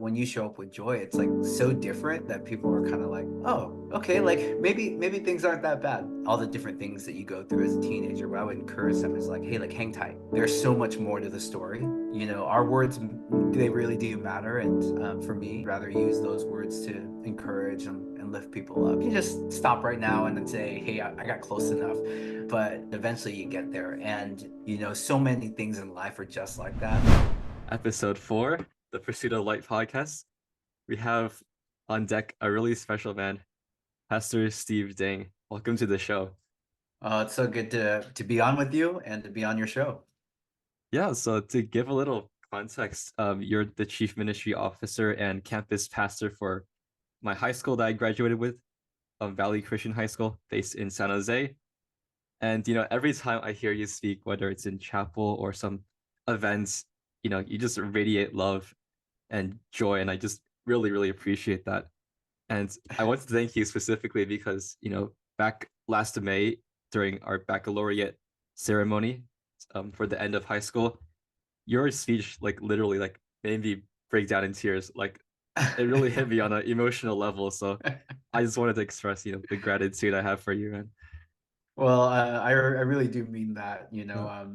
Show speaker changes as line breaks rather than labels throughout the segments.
when you show up with joy, it's like so different that people are kind of like, oh, okay, like maybe things aren't that bad. All the different things that you go through as a teenager, what I would encourage them is like, hey, like hang tight. There's so much more to the story. Our words, they really do matter. And for me, I'd rather use those words to encourage and lift people up. You just stop right now and then say, hey, I got close enough. But eventually you get there. And, so many things in life are just like that.
Episode 4, the Pursuit of Light podcast. We have on deck a really special man, Pastor Steve Dang. Welcome to the show.
It's so good to be on with you and to be on your show.
Yeah, so to give a little context, you're the chief ministry officer and campus pastor for my high school that I graduated with, Valley Christian High School, based in San Jose. And every time I hear you speak, whether it's in chapel or some events, you just radiate love and joy, and I just really, really appreciate that. And I want to thank you specifically because, back last May during our baccalaureate ceremony for the end of high school, your speech like literally like made me break down in tears. Like it really hit me on an emotional level. So I just wanted to express, the gratitude I have for you, man.
Well, I really do mean that.
Yeah.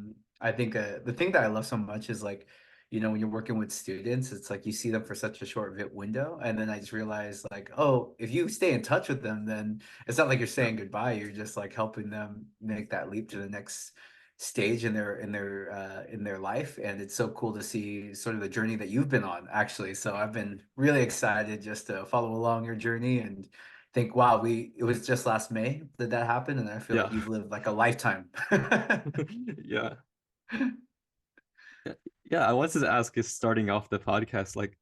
I think the thing that I love so much is like, when you're working with students, it's like you see them for such a short window, and then I just realized like, oh, if you stay in touch with them, then it's not like you're
Yeah.
saying goodbye. You're just like helping them make that leap to the next stage in their life, and it's so cool to see sort of the journey that you've been on, actually. So I've been really excited just to follow along your journey and think, wow, it was just last May that happened, and I feel like
Yeah.
you've lived like a lifetime.
Yeah. Yeah. I wanted to ask is starting off the podcast, like,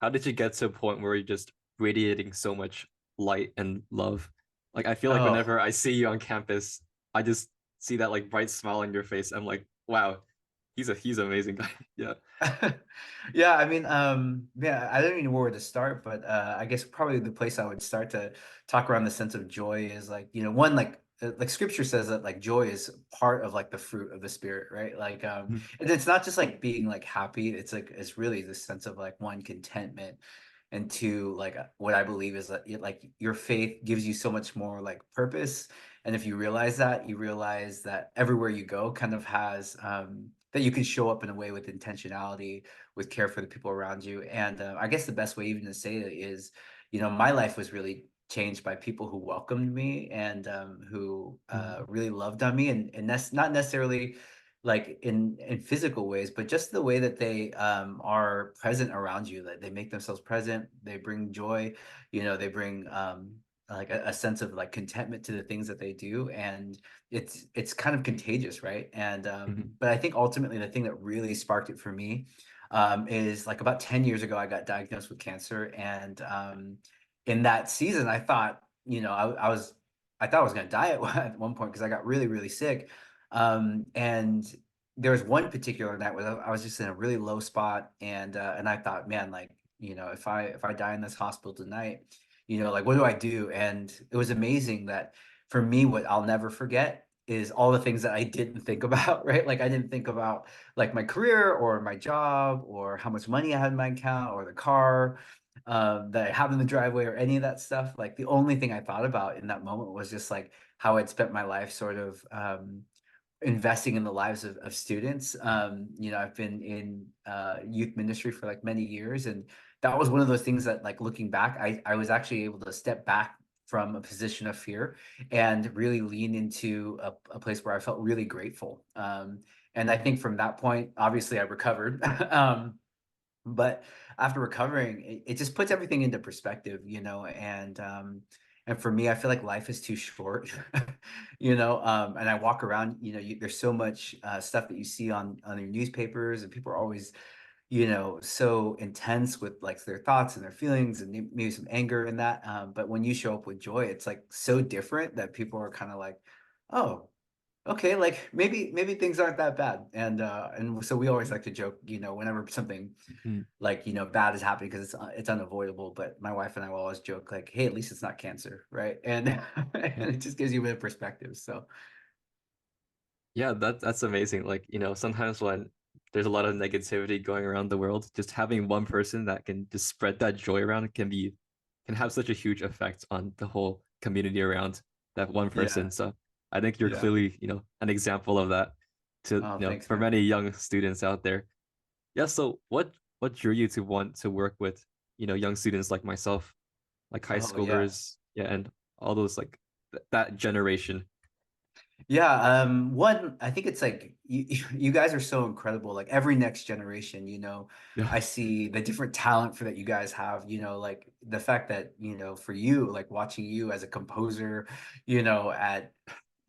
how did you get to a point where you're just radiating so much light and love? Like, I feel like
Oh,
whenever I see you on campus, I just see that like bright smile on your face. I'm like, wow, he's an amazing guy. Yeah.
yeah. I mean, yeah. I don't even know where to start, but I guess probably the place I would start to talk around the sense of joy is like, one like Scripture says that like joy is part of like the fruit of the spirit, right? Like,
Mhm.
and it's not just like being like happy. It's like it's really the sense of like one contentment, and two like what I believe is that like your faith gives you so much more like purpose. And if you realize that, you realize that everywhere you go kind of has that you can show up in a way with intentionality, with care for the people around you. And I guess the best way even to say it is, my life was really changed by people who welcomed me and who
Mhm.
really loved on me, and that's not necessarily like in physical ways, but just the way that they are present around you, that they make themselves present, they bring joy, they bring like a sense of like contentment to the things that they do, and it's kind of contagious, right? And
Mhm.
but I think ultimately the thing that really sparked it for me is like about 10 years ago I got diagnosed with cancer, and in that season I thought, I thought I was going to die at one point because I got really really sick, and there was one particular night where I was just in a really low spot, and I thought, man, like, if I die in this hospital tonight, like what do I do? And it was amazing that for me, what I'll never forget is all the things that I didn't think about, right? Like I didn't think about like my career or my job or how much money I had in my account or the car that I have in the driveway or any of that stuff. Like the only thing I thought about in that moment was just like how I'd spent my life sort of investing in the lives of students. I've been in youth ministry for like many years, and that was one of those things that, like, looking back, I was actually able to step back from a position of fear and really lean into a place where I felt really grateful. And I think from that point, obviously, I recovered. But after recovering, it just puts everything into perspective, and for me, I feel like life is too short, and I walk around, there's so much stuff that you see on your newspapers, and people are always, so intense with like their thoughts and their feelings and maybe some anger in that. But when you show up with joy, it's like so different that people are kind of like, oh, okay, like maybe things aren't that bad. And so we always like to joke, whenever something
Mhm.
like, bad is happening, because it's unavoidable. But my wife and I will always joke like, hey, at least it's not cancer, right? And
Yeah.
and it just gives you a bit of perspective. So
Yeah, that's amazing. Like, sometimes when there's a lot of negativity going around the world. Just having one person that can just spread that joy around can have such a huge effect on the whole community around that one person.
Yeah.
So I think you're
Yeah.
clearly, an example of that to,
Oh, thanks,
for
man.
many young students out there. Yeah, so what drew you to want to work with, young students like myself, like high
Oh, yeah.
schoolers, yeah, and all those like that generation.
Yeah, one, I think it's like you guys are so incredible. Like every next generation,
Yeah.
I see the different talent for that you guys have, like the fact that, for you, like watching you as a composer, at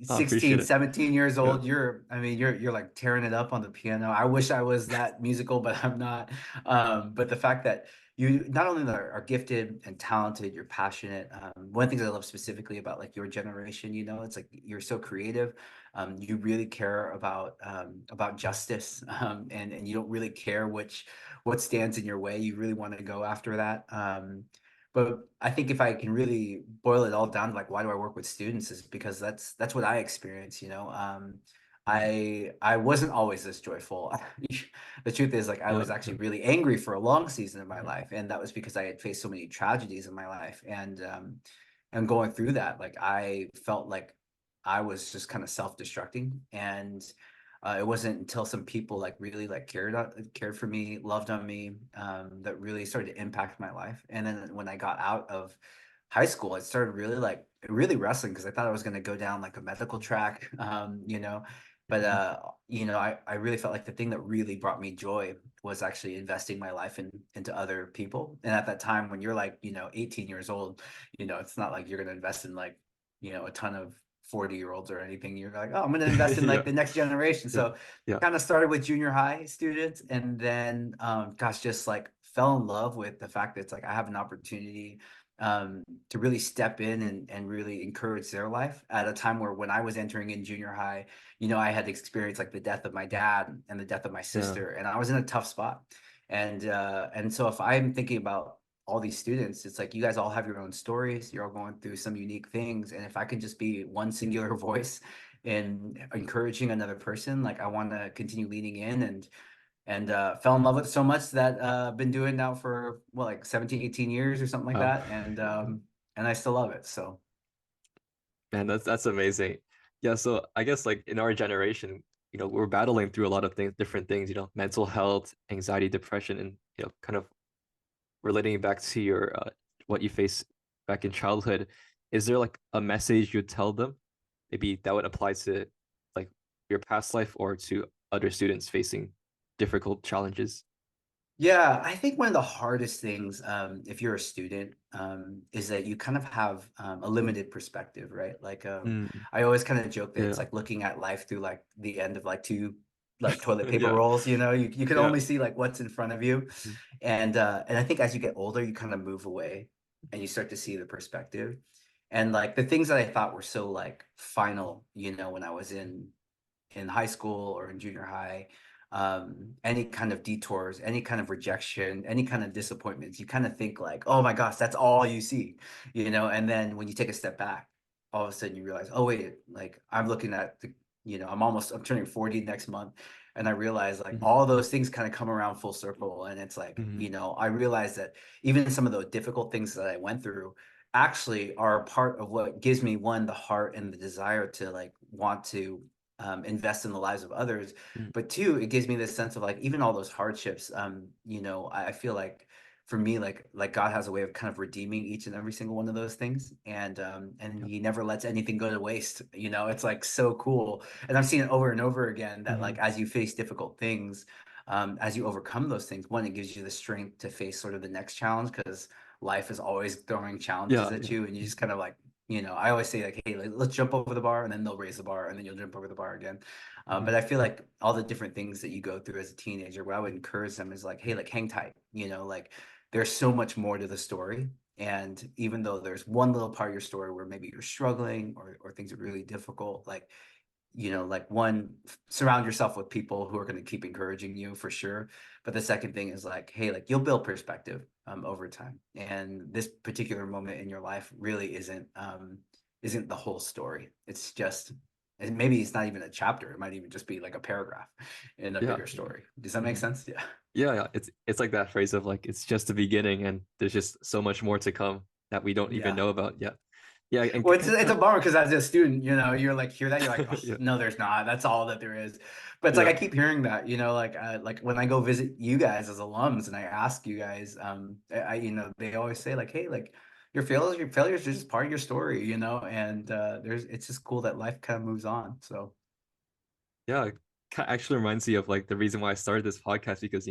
I
16,
appreciate it.
17 years
Yeah.
old, you're like tearing it up on the piano. I wish I was that musical, but I'm not. But the fact that you not only are gifted and talented, you're passionate. One of the things I love specifically about like your generation, it's like you're so creative. You really care about justice, and you don't really care what stands in your way. You really want to go after that. But I think if I can really boil it all down to like why do I work with students is because that's what I experience.
Mm.
I wasn't always this joyful. The truth is like I
Yeah.
was
Yeah.
actually really angry for a long season of my
Mhm.
life, and that was because I had faced so many tragedies in my life, and going through that, like I felt like I was just kind of self-destructing, and it wasn't until some people like really like cared for me, loved on me, that really started to impact my life. And then when I got out of high school, I started really wrestling because I thought I was going to go down like a medical track, but
Mhm.
I really felt like the thing that really brought me joy was actually investing my life into other people. And at that time, when you're like 18 years old, it's not like you're going to invest in like a ton of 40-year-olds or anything. You're like, oh, I'm going to invest in like
Yeah.
the next generation.
Yeah.
So
Yeah.
kind of started with junior high students, and then gosh, just like fell in love with the fact that it's like I have an opportunity to really step in and really encourage their life at a time where when I was entering in junior high, I had experienced like the death of my dad and the death of my
Yeah.
sister, and I was in a tough spot. And so if I'm thinking about all these students, it's like you guys all have your own stories, you're all going through some unique things, and if I can just be one singular voice in encouraging another person, like I want to continue leaning in, and fell in love with it so much that been doing now for what, like 17, 18 years or something like
Wow.
that, and I still love it. So
Man, that's amazing. Yeah, so I guess like in our generation, we're battling through a lot of things, different things, mental health, anxiety, depression, and kind of relating back to your what you faced back in childhood. Is there like a message you'd tell them? Maybe that would apply to like your past life or to other students facing difficult challenges.
yeah, I think one of the hardest things, if you're a student, is that you kind of have a limited perspective, right? Like,
Mm,
I always kind of joke that it's
yeah.
like looking at life through like the end of like two like toilet paper
Yeah.
rolls. You can
Yeah.
only see like what's in front of you,
Mm,
and I think as you get older, you kind of move away and you start to see the perspective, and like the things that I thought were so like final, when I was in high school or in junior high, any kind of detours, any kind of rejection, any kind of disappointments, you kind of think like, oh my gosh, that's all you see, and then when you take a step back, all of a sudden you realize, oh wait, like I'm looking at I'm turning 40 next month, and I realize like
mhm,
all those things kind of come around full circle, and it's like,
mhm.
I realize that even some of the difficult things that I went through actually are a part of what gives me one, the heart and the desire to like want to invest in the lives of others.
Mm.
But two, it gives me this sense of like even all those hardships. I feel like for me, like God has a way of kind of redeeming each and every single one of those things, and
Yeah.
He never lets anything go to waste. It's like so cool, and I've seen it over and over again that like
Mhm.
as you face difficult things. As you overcome those things, one, it gives you the strength to face sort of the next challenge because life is always throwing challenges
Yeah.
at
Yeah.
you, and you just kind of like I always say like, hey, like, let's jump over the bar, and then they'll raise the bar, and then you'll jump over the bar again. But
Mhm.
I feel like all the different things that you go through as a teenager, what I would encourage them is like, hey, like hang tight. Like there's so much more to the story. And even though there's one little part of your story where maybe you're struggling or things are really difficult, like like one, surround yourself with people who are going to keep encouraging you for sure. But the second thing is like, hey, like you'll build perspective over time, and this particular moment in your life really isn't the whole story. It's just And maybe it's not even a chapter. It might even just be like a paragraph in a
Yeah.
bigger story. Does that make
Mhm.
sense? Yeah.
Yeah, yeah. It's like that phrase of like it's just the beginning and there's just so much more to come that we don't even
Yeah.
know about yet. Yeah, and
Well,
kind
it's a
of,
bummer because as a student, you're like hear that you're like, oh,
yeah,
no, there's not. That's all that there is. But it's like
yeah,
I keep hearing that, like when I go visit you guys as alums and I ask you guys, they always say like, hey, like your failures are just part of your story, and it's just cool that life kind of moves on. So
yeah. It actually reminds me of like the reason why I started this podcast because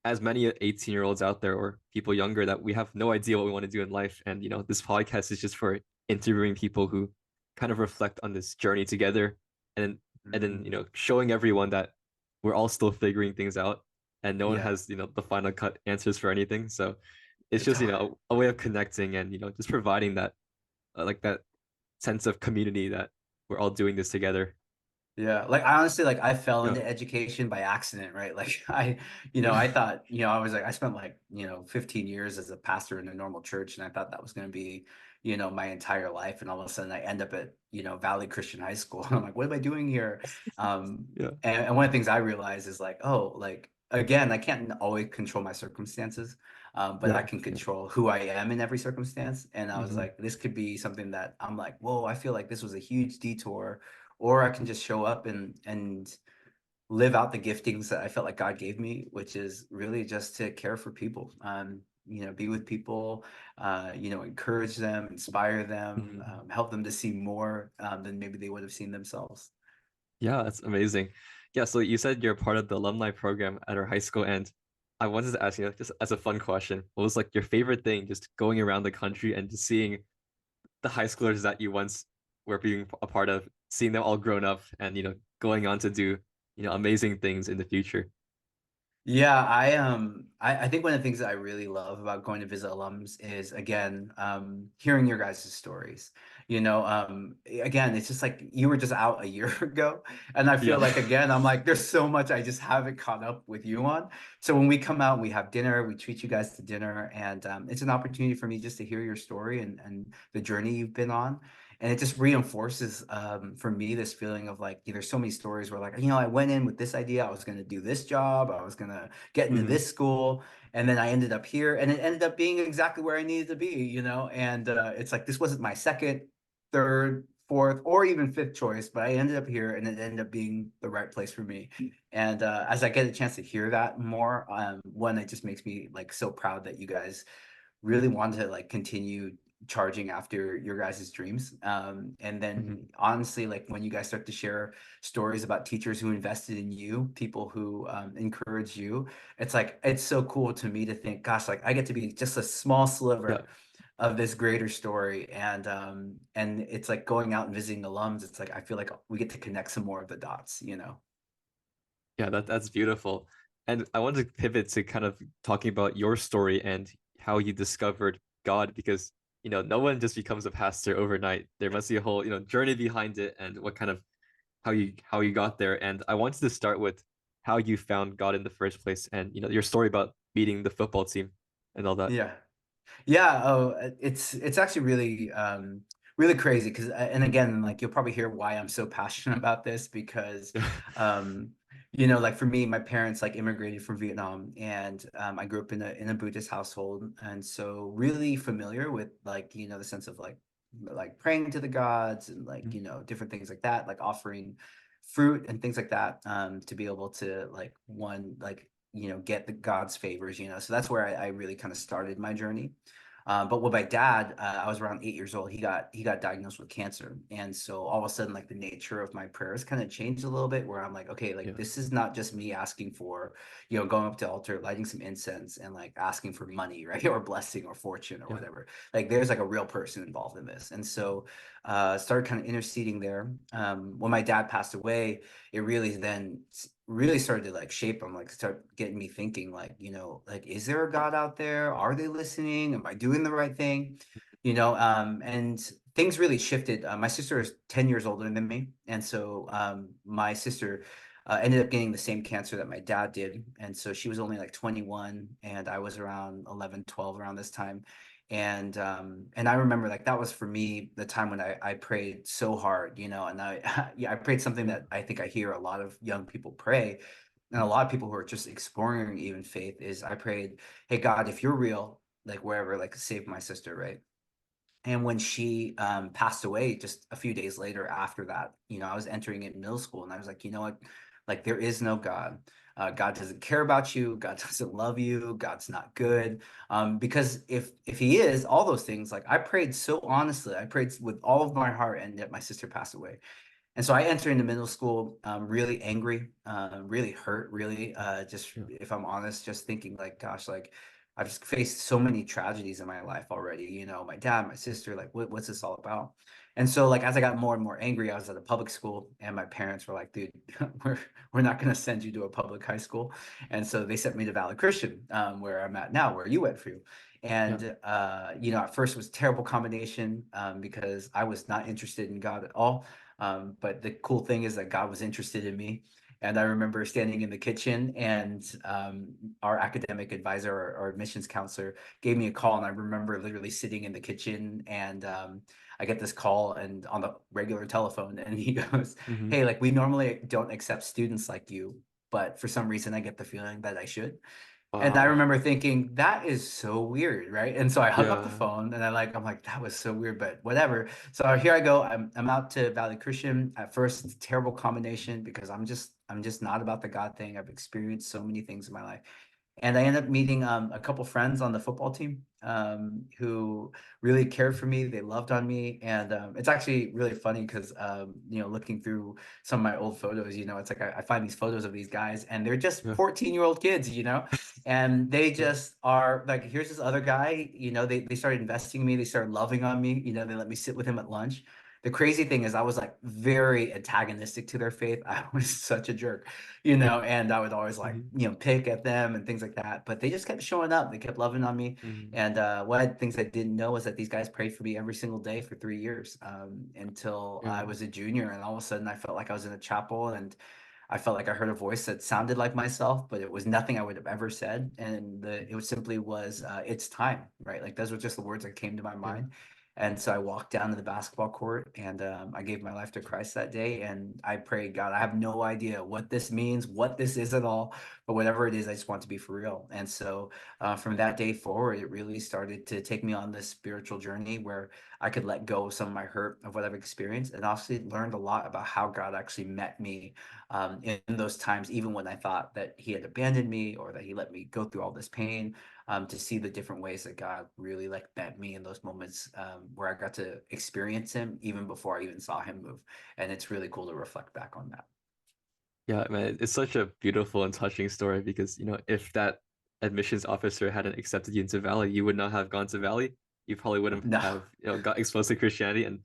as many 18-year-olds out there or people younger that we have no idea what we want to do in life. And this podcast is just for interviewing people who kind of reflect on this journey together and then
mhm.
showing everyone that we're all still figuring things out and no one
Yeah,
has the final cut answers for anything. So it's
it's
just a way of connecting and just providing that like that sense of community that we're all doing this together.
Yeah, like I honestly like I fell
Yeah.
into education by accident, right? Like I thought, I was like I spent like, 15 years as a pastor in a normal church and I thought that was going to be, my entire life and all of a sudden I end up at, Valley Christian High School. And I'm like, what am I doing here?
Yeah.
And one of the things I realized is like, oh, like again, I can't always control my circumstances, but I
Yeah.
can
Yeah.
control who I am in every circumstance. And I was
Hmm.
like, this could be something that I'm like, whoa, I feel like this was a huge detour, or I can just show up and live out the giftings that I felt like God gave me, which is really just to care for people. Be with people, encourage them, inspire them,
Hmm.
help them to see more than maybe they would have seen themselves.
Yeah, that's amazing. Yeah, so you said you're part of the alumni program at our high school, and I wanted to ask you, just as a fun question, what was like your favorite thing just going around the country and just seeing the high schoolers that you once were being a part of, seeing them all grown up and going on to do amazing things in the future?
Yeah, I think one of the things that I really love about going to visit alums is again, hearing your guys' stories. Again, it's just like you were just out a year ago, and I feel
Yeah.
like again, I'm like, there's so much I just haven't caught up with you on. So when we come out, we have dinner, we treat you guys to dinner, and it's an opportunity for me just to hear your story and the journey you've been on. And it just reinforces for me this feeling of like there's so many stories where like I went in with this idea, I was going to do this job, I was going to get into
Hmm.
this school, and then I ended up here and it ended up being exactly where I needed to be, and it's like this wasn't my second, third, fourth, or even fifth choice, but I ended up here and it ended up being the right place for me. And as I get a chance to hear that more, one, it just makes me like so proud that you guys really want to like continue charging after your guys' dreams. And
Hmm.
then honestly, like when you guys start to share stories about teachers who invested in you, people who encourage you, it's like it's so cool to me to think, gosh, like I get to be just a small
Yeah.
sliver of this greater story. And it's like going out and visiting alums, it's like I feel like we get to connect some more of the dots.
Yeah, that's beautiful. And I wanted to pivot to kind of talking about your story and how you discovered God because no one just becomes a pastor overnight. There must be a whole journey behind it and what kind of how you got there. And I wanted to start with how you found God in the first place and your story about beating the football team and all that.
Yeah. Yeah, oh, it's actually really really crazy because and again like you'll probably hear why I'm so passionate about this because um like for me my parents like immigrated from Vietnam and I grew up in a Buddhist household and so really familiar with like the sense of like praying to the gods and like different things like that, like offering fruit and things like that to be able to like one like get the God's favors, so that's where I really kind of started my journey. But with my dad, I was around 8 years old. He got diagnosed with cancer, and so all of a sudden, like the nature of my prayers kind of changed a little bit. Where I'm like, okay, like
Yeah.
this is not just me asking for, going up to the altar, lighting some incense, and like asking for money, right, or blessing, or fortune, or
Yeah.
whatever. Like there's like a real person involved in this, and so started kind of interceding there. When my dad passed away, it really then really started to like shape them, like start getting me thinking like like is there a God out there, are they listening, am I doing the right thing, and things really shifted. My sister is 10 years older than me, and so my sister ended up getting the same cancer that my dad did. And so she was only like 21 and I was around 11, 12 around this time. And I remember like that was for me the time when I prayed so hard, you know, and I yeah, I prayed something
Yeah.
that I think I hear a lot of young people pray, and a lot of people who are just exploring even faith is I prayed, hey God, if you're real, like wherever, like save my sister, right? And when she passed away just a few days later after that, you know, I was entering in middle school and I was like, you know what? Like, there is no God. God doesn't care about you. God doesn't love you. God's not good. Because if he is, all those things, like I prayed so honestly, I prayed with all of my heart, and yet my sister passed away. And so I entered into middle school really angry, really hurt, really just,
Yeah.
if I'm honest, just thinking like, gosh, like I've just faced so many tragedies in my life already. You know, my dad, my sister, like what's this all about? And so like as I got more and more angry, I was at a public school, and my parents were like, dude, we're not going to send you to a public high school. And so they sent me to Valley Christian, where I'm at now, where you went through.
Yeah.
And you know, at first it was a terrible combination because I was not interested in God at all. But the cool thing is that God was interested in me. And I remember standing in the kitchen, and our academic advisor, or admissions counselor, gave me a call. And I remember literally sitting in the kitchen, and I get this call and on the regular telephone, and he goes,
Hmm.
hey, like we normally don't accept students like you, but for some reason I get the feeling that I should. And I
Wow.
remember thinking, that is so weird, right? And so I hung up the
Yeah.
phone, and I'm like, that was so weird, but whatever. So here I go. I'm out to Valley Christian. At first, it's a terrible combination because I'm just not about the God thing. I've experienced so many things in my life. And I ended up meeting a couple friends on the football team who really cared for me. They loved on me, and it's actually really funny because you know, looking through some of my old photos, you know, it's like I find these photos of these guys, and they're just
Yeah.
14-year-old kids, you know, and they
Yeah.
just are like, here's this other guy, you know, they started investing in me, they started loving on me, you know, they let me sit with him at lunch. The crazy thing is I was like very antagonistic to their faith. I was such a jerk, you know, and I would always like,
Hmm.
you know, pick at them and things like that. But they just kept showing up. They kept loving on me.
Hmm.
And one of the things I didn't know was that these guys prayed for me every single day for 3 years until
Yeah.
I was a junior. And all of a sudden I felt like I was in a chapel, and I felt like I heard a voice that sounded like myself, but it was nothing I would have ever said. And it was simply was, it's time, right? Like those were just the words that came to my
Yeah.
mind. And so I walked down to the basketball court, and I gave my life to Christ that day. And I prayed, God, I have no idea what this means, what this is at all, but whatever it is, I just want to be for real. And so from that day forward, it really started to take me on this spiritual journey where I could let go of some of my hurt of what I've experienced, and also learned a lot about how God actually met me in those times, even when I thought that he had abandoned me or that he let me go through all this pain, to see the different ways that God really like met me in those moments where I got to experience him even before I even saw him move. And it's really cool to reflect back on that.
Yeah, man, it's such a beautiful and touching story because, if that admissions officer hadn't accepted you into Valley, you would not have gone to Valley. You probably wouldn't
No.
have, got exposed to Christianity, and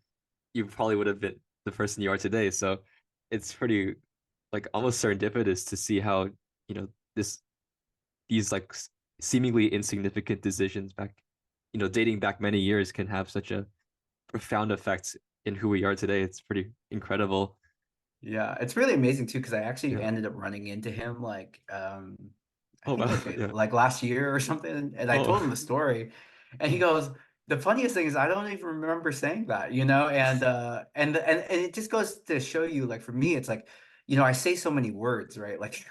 you probably would have been the person you are today. So it's pretty like almost serendipitous to see how, this these like seemingly insignificant decisions back, dating back many years can have such a profound effect in who we are today. It's pretty incredible.
Yeah, it's really amazing too because I actually
Yeah.
ended up running into him like I
Oh
think
wow.
like
Yeah.
like last year or something, and I
Oh.
told him the story, and he
Oh.
goes, the funniest thing is I don't even remember saying that, you know, and it just goes to show you, like for me it's like, you know, I say so many words, right? Like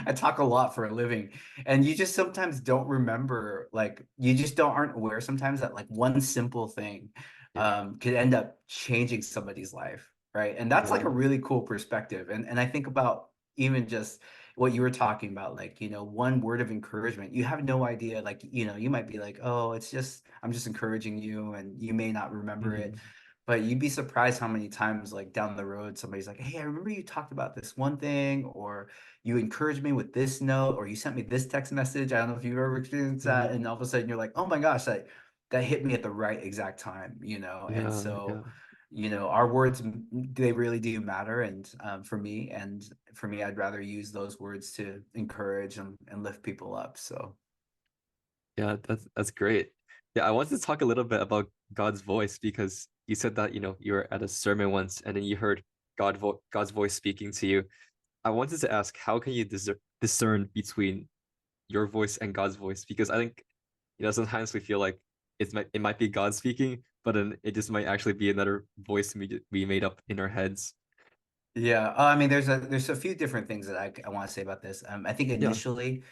I talk a lot for a living, and you just sometimes don't remember, like you just don't aren't aware sometimes that like one simple thing
Yeah.
could end up changing somebody's life, right? And that's like a
Yeah.
really cool perspective. And I think about even just what you were talking about, like, you know, one word of encouragement. You have no idea, like, you know, you might be like, oh, it's just, I'm just encouraging you, and you may not remember it.
Mhm.
But you'd be surprised how many times, like down the road, somebody's like, hey, I remember you talked about this one thing, or you encouraged me with this note, or you sent me this text message. I don't know if you've ever experienced that.
Mhm.
And all of a sudden you're like, oh my gosh, that hit me at the right exact time, you know? And
Yeah.
so,
Yeah.
you know, our words, they really do matter. And for me, I'd rather use those words to encourage and lift people up. So,
Yeah. That's great. Yeah, I wanted to talk a little bit about God's voice because you said that, you were at a sermon once and then you heard God's voice speaking to you. I wanted to ask, how can you discern between your voice and God's voice? Because I think, sometimes we feel like it might be God speaking, but then it just might actually be another voice we made up in our heads.
Yeah, I mean, there's a few different things that I want to say about this. I think
Yeah.
initially,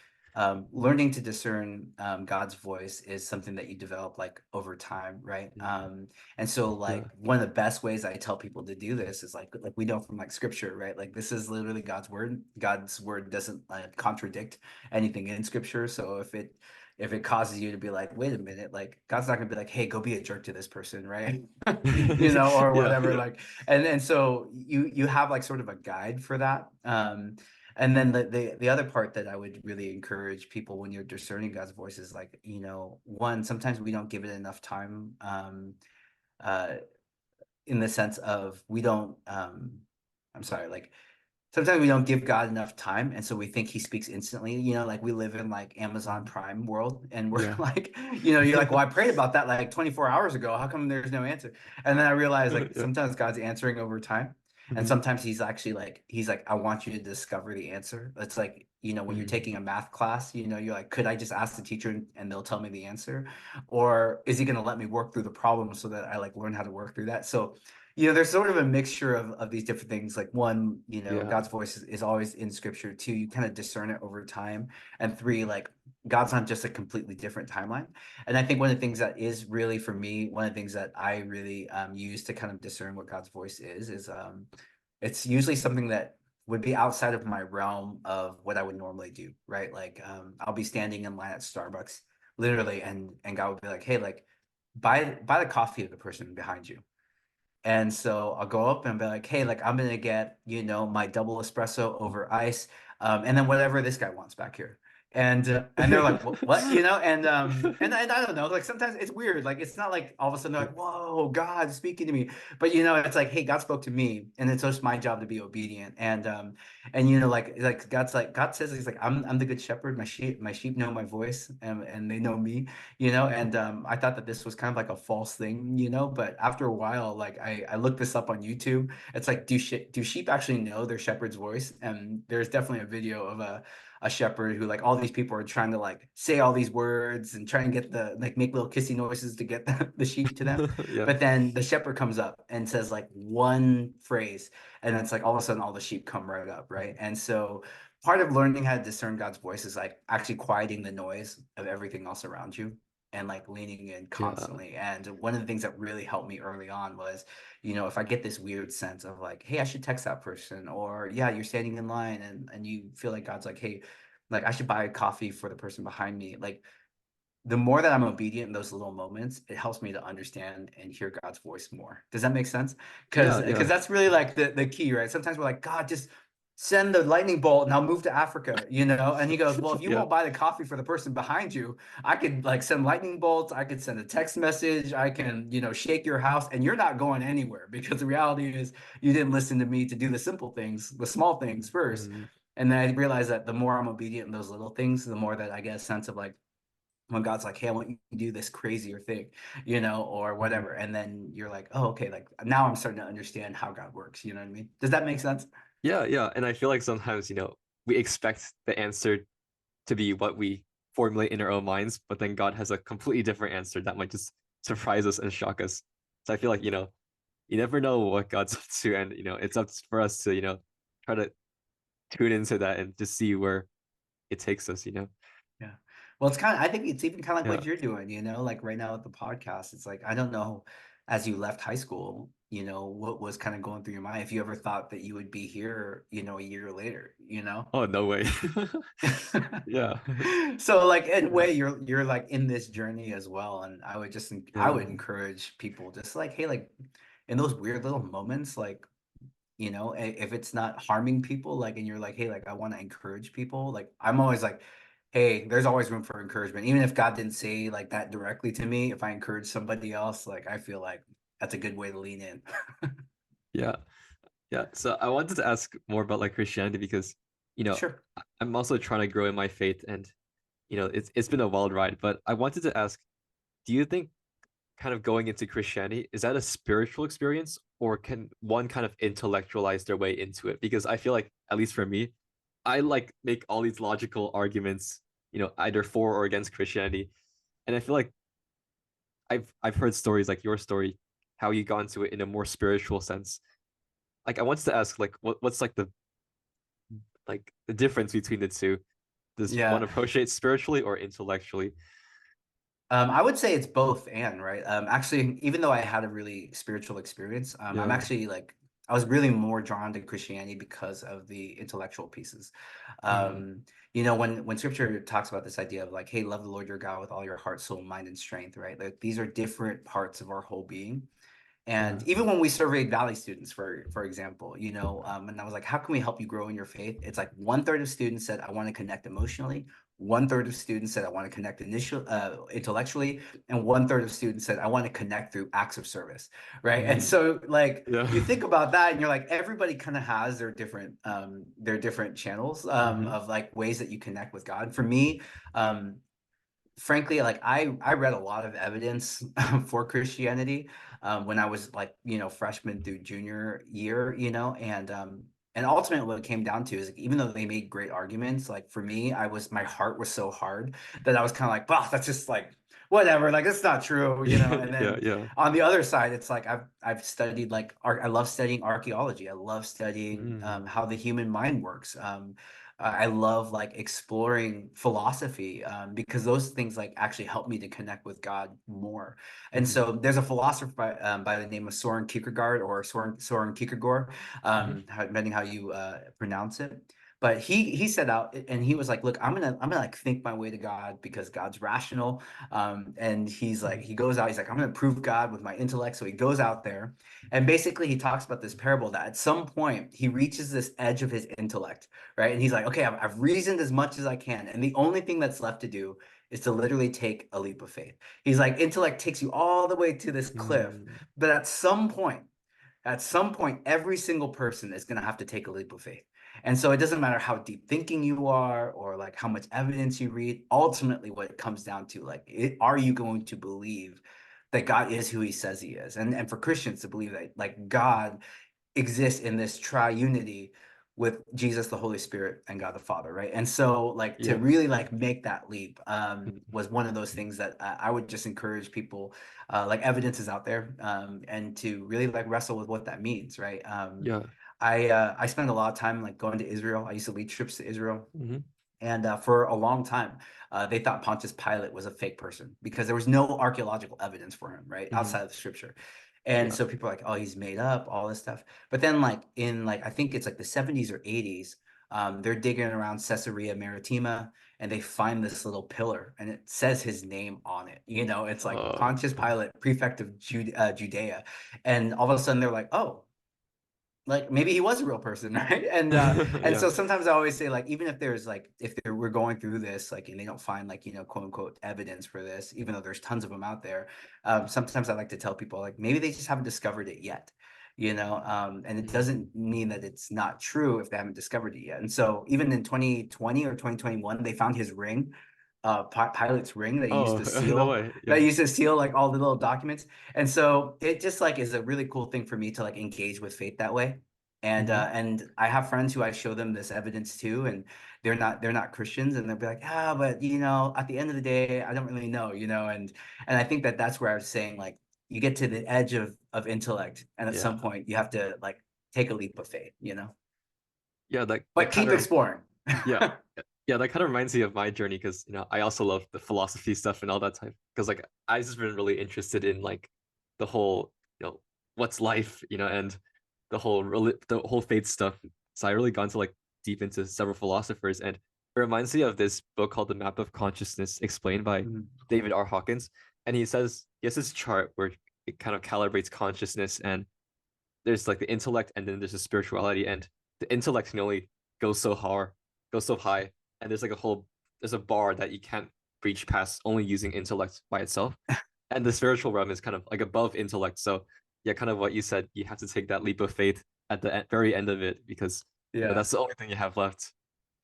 learning to discern God's voice is something that you develop like over time, right?
Mm,
And so
yeah.
like one of the best ways I tell people to do this is like we know from like scripture, right? Like this is literally God's word. God's word doesn't contradict anything in scripture. So if it causes you to be like, wait a minute, like God's not gonna be like, hey, go be a jerk to this person, right? Or
Yeah.
whatever, like and so you have like sort of a guide for that. And then the other part that I would really encourage people when you're discerning God's voice is like, one, sometimes we don't give it enough time, uh, in the sense of we don't, I'm sorry, like sometimes we don't give God enough time, and so we think he speaks instantly. Like we live in like Amazon Prime world, and we're
Yeah.
like, you're like, well, I prayed about that like 24 hours ago. How come there's no answer? And then I realized like
Yeah.
sometimes God's answering over time, and
Mhm.
sometimes he's actually like, I want you to discover the answer. It's like, when you're
Mm.
taking a math class, you're like, could I just ask the teacher and they'll tell me the answer, or is he going to let me work through the problem so that I like learn how to work through that? So there's sort of a mixture of these different things. Like one,
Yeah.
God's voice is always in scripture. Two, you kind of discern it over time. And three, like God's on just a completely different timeline. And I think one of the things that is really for me, one of the things that I really use to kind of discern what God's voice is it's usually something that would be outside of my realm of what I would normally do, right? Like I'll be standing in line at Starbucks, literally, and God would be like, hey, like buy the coffee of the person behind you. And so I'll go up and be like, hey, like I'm gonna get, my double espresso over ice, and then whatever this guy wants back here. And they're like, what? And I don't know, like sometimes it's weird. Like it's not like all of a sudden they're like, whoa, God's speaking to me. But it's like, hey, God spoke to me, and it's just my job to be obedient. And like God says he's like, I'm the good shepherd, my sheep know my voice, and they know me, and I thought that this was kind of like a false thing, but after a while, like I looked this up on YouTube. It's like, do sheep actually know their shepherd's voice? And there's definitely a video of a shepherd who, like, all these people are trying to like say all these words and try and get the like make little kissy noises to get the sheep to them.
Yeah.
But then the shepherd comes up and says like one phrase, and it's like all of a sudden all the sheep come right up, right? And so part of learning how to discern God's voice is like actually quieting the noise of everything else around you and like leaning in
Yeah.
constantly. And one of the things that really helped me early on was, if I get this weird sense of like, hey, I should text that person, or yeah, you're standing in line and you feel like God's like, hey, like I should buy a coffee for the person behind me. Like the more that I'm obedient in those little moments, it helps me to understand and hear God's voice more. Does that make sense? Because
Yeah.
because
Yeah.
that's really like the key, right? Sometimes we're like, God, just send the lightning bolt and I'll move to Africa, And he goes, well, if you
Yeah.
won't buy the coffee for the person behind you, I could like send lightning bolts, I could send a text message, I can, shake your house, and you're not going anywhere because the reality is you didn't listen to me to do the simple things, the small things first.
Mhm.
And then I realized that the more I'm obedient in those little things, the more that I get a sense of like, when God's like, hey, I want you to do this crazier thing, or
Mhm.
whatever. And then you're like, oh, okay, like now I'm starting to understand how God works. You know what I mean? Does that make sense?
Yeah. Yeah. And I feel like sometimes, we expect the answer to be what we formulate in our own minds, but then God has a completely different answer that might just surprise us and shock us. So I feel like, you never know what God's up to, and it's up for us to, try to tune into that and just see where it takes us.
Yeah. Well, I think it's even kind of like
Yeah.
what you're doing, like right now with the podcast. It's like, I don't know, as you left high school, what was kind of going through your mind, if you ever thought that you would be here, a year later.
Oh, no way. Yeah.
So like in a way you're like in this journey as well. And I
Yeah.
would encourage people just like, hey, like in those weird little moments, like, if it's not harming people, like, and you're like, hey, like I want to encourage people, like I'm always like, hey, there's always room for encouragement. Even if God didn't say like that directly to me, if I encourage somebody else, like I feel like that's a good way to lean in.
Yeah. Yeah. So I wanted to ask more about like Christianity because,
Sure.
I'm also trying to grow in my faith, and it's been a wild ride, but I wanted to ask, do you think kind of going into Christianity, is that a spiritual experience or can one kind of intellectualize their way into it? Because I feel like, at least for me, I like make all these logical arguments, either for or against Christianity. And I feel like I've heard stories like your story, how you got into it in a more spiritual sense. Like I wanted to ask, like, what's like the difference between the two? Does one
Yeah.
approach it spiritually or intellectually?
I would say it's both and, right? Actually, even though I had a really spiritual experience, I'm
Yeah.
actually like, I was really more drawn to Christianity because of the intellectual pieces.
Mm,
Um, when scripture talks about this idea of like, hey, love the Lord your God with all your heart, soul, mind, and strength, right? Like these are different parts of our whole being. And
yeah.
even when we surveyed Valley students, for example, and I was like, how can we help you grow in your faith? It's like 1/3 of students said, I want to connect emotionally. 1/3 of students said, I want to connect intellectually. And 1/3 of students said, I want to connect through acts of service. Right. And
Mm,
so like
yeah.
you think about that and you're like, everybody kind of has their different channels
Hmm.
of like ways that you connect with God. For me, um, frankly, like I read a lot of evidence for Christianity when I was like freshman through junior year, and ultimately what it came down to is like, even though they made great arguments, like for me, my heart was so hard that I was kind of like, wow, that's just like whatever, like that's not true, And
Yeah,
then
yeah.
on the other side, it's like I've studied like art. I love studying archaeology. I love studying
Mm,
how the human mind works. I love like exploring philosophy because those things like actually help me to connect with God more. And
mm,
so there's a philosopher by the name of Soren Kierkegaard or Soren Kierkegaard,
mhm,
depending how you pronounce it. But he set out and he was like, look, I'm gonna like think my way to God because God's rational. And he's like,
mhm,
he goes out, he's like, I'm gonna prove God with my intellect. So he goes out there and basically he talks about this parable that at some point he reaches this edge of his intellect, right? And he's like, okay, I've reasoned as much as I can. And the only thing that's left to do is to literally take a leap of faith. He's like, intellect takes you all the way to this cliff.
mm.
But at some point, every single person is going to have to take a leap of faith. And so it doesn't matter how deep thinking you are or like how much evidence you read. Ultimately, what it comes down to, like, are you going to believe that God is who he says he is? And for Christians to believe that like God exist in this triunity with Jesus, the Holy Spirit, and God the Father, right? And so, like, to
Yeah.
really like make that leap
Mm,
was one of those things that I would just encourage people. Like, evidence is out there, and to really like wrestle with what that means, right?
yeah.
I spent a lot of time like going to Israel. I used to lead trips to Israel.
Hmm.
And for a long time, they thought Pontius Pilate was a fake person because there was no archaeological evidence for him, right,
Hmm.
outside of the scripture. And
Yeah.
so people are like, oh, he's made up, all this stuff. But then, like in like I think it's like the 70s or 80s, they're digging around Caesarea Maritima and they find this little pillar and it says his name on it. It's like Pontius Pilate, prefect of Judea. And all of a sudden they're like, oh, like maybe he was a real person, right? And
Yeah.
so sometimes I always say like even if there's like if there, we're going through this like and they don't find like quote unquote evidence for this, even though there's tons of them out there, sometimes I like to tell people like maybe they just haven't discovered it yet, and it
Mm.
doesn't mean that it's not true if they haven't discovered it yet. And so even in 2020 or 2021, they found his ring, Pilot's ring
Oh, no way.
that
Yeah.
used to seal like all the little documents. And so it just like is a really cool thing for me to like engage with faith that way.
Hmm.
And I have friends who I show them this evidence too, and they're not Christians, and they'll be like, ah, but at the end of the day, I don't really know, and I think that that's where I was saying like you get to the edge of intellect, and at
Yeah.
some point you have to like take a leap of faith,
Yeah. That
but
kind
keep
of,
exploring.
yeah. Yeah, that kind of reminds me of my journey because I also love the philosophy stuff and all that type. Because like I just been really interested in like the whole, what's life, and the whole faith stuff. So I really gone to like deep into several philosophers, and it reminds me of this book called The Map of Consciousness, explained by
Mhm.
David R. Hawkins. And he has this chart where it kind of calibrates consciousness, and there's like the intellect, and then there's the spirituality, and the intellect can only go so hard, go so high, and there's a bar that you can't reach past only using intellect by itself, and the spiritual realm is kind of like above intellect. So yeah, kind of what you said, you have to take that leap of faith at the very end of it because
Yeah.
that's the only thing you have left.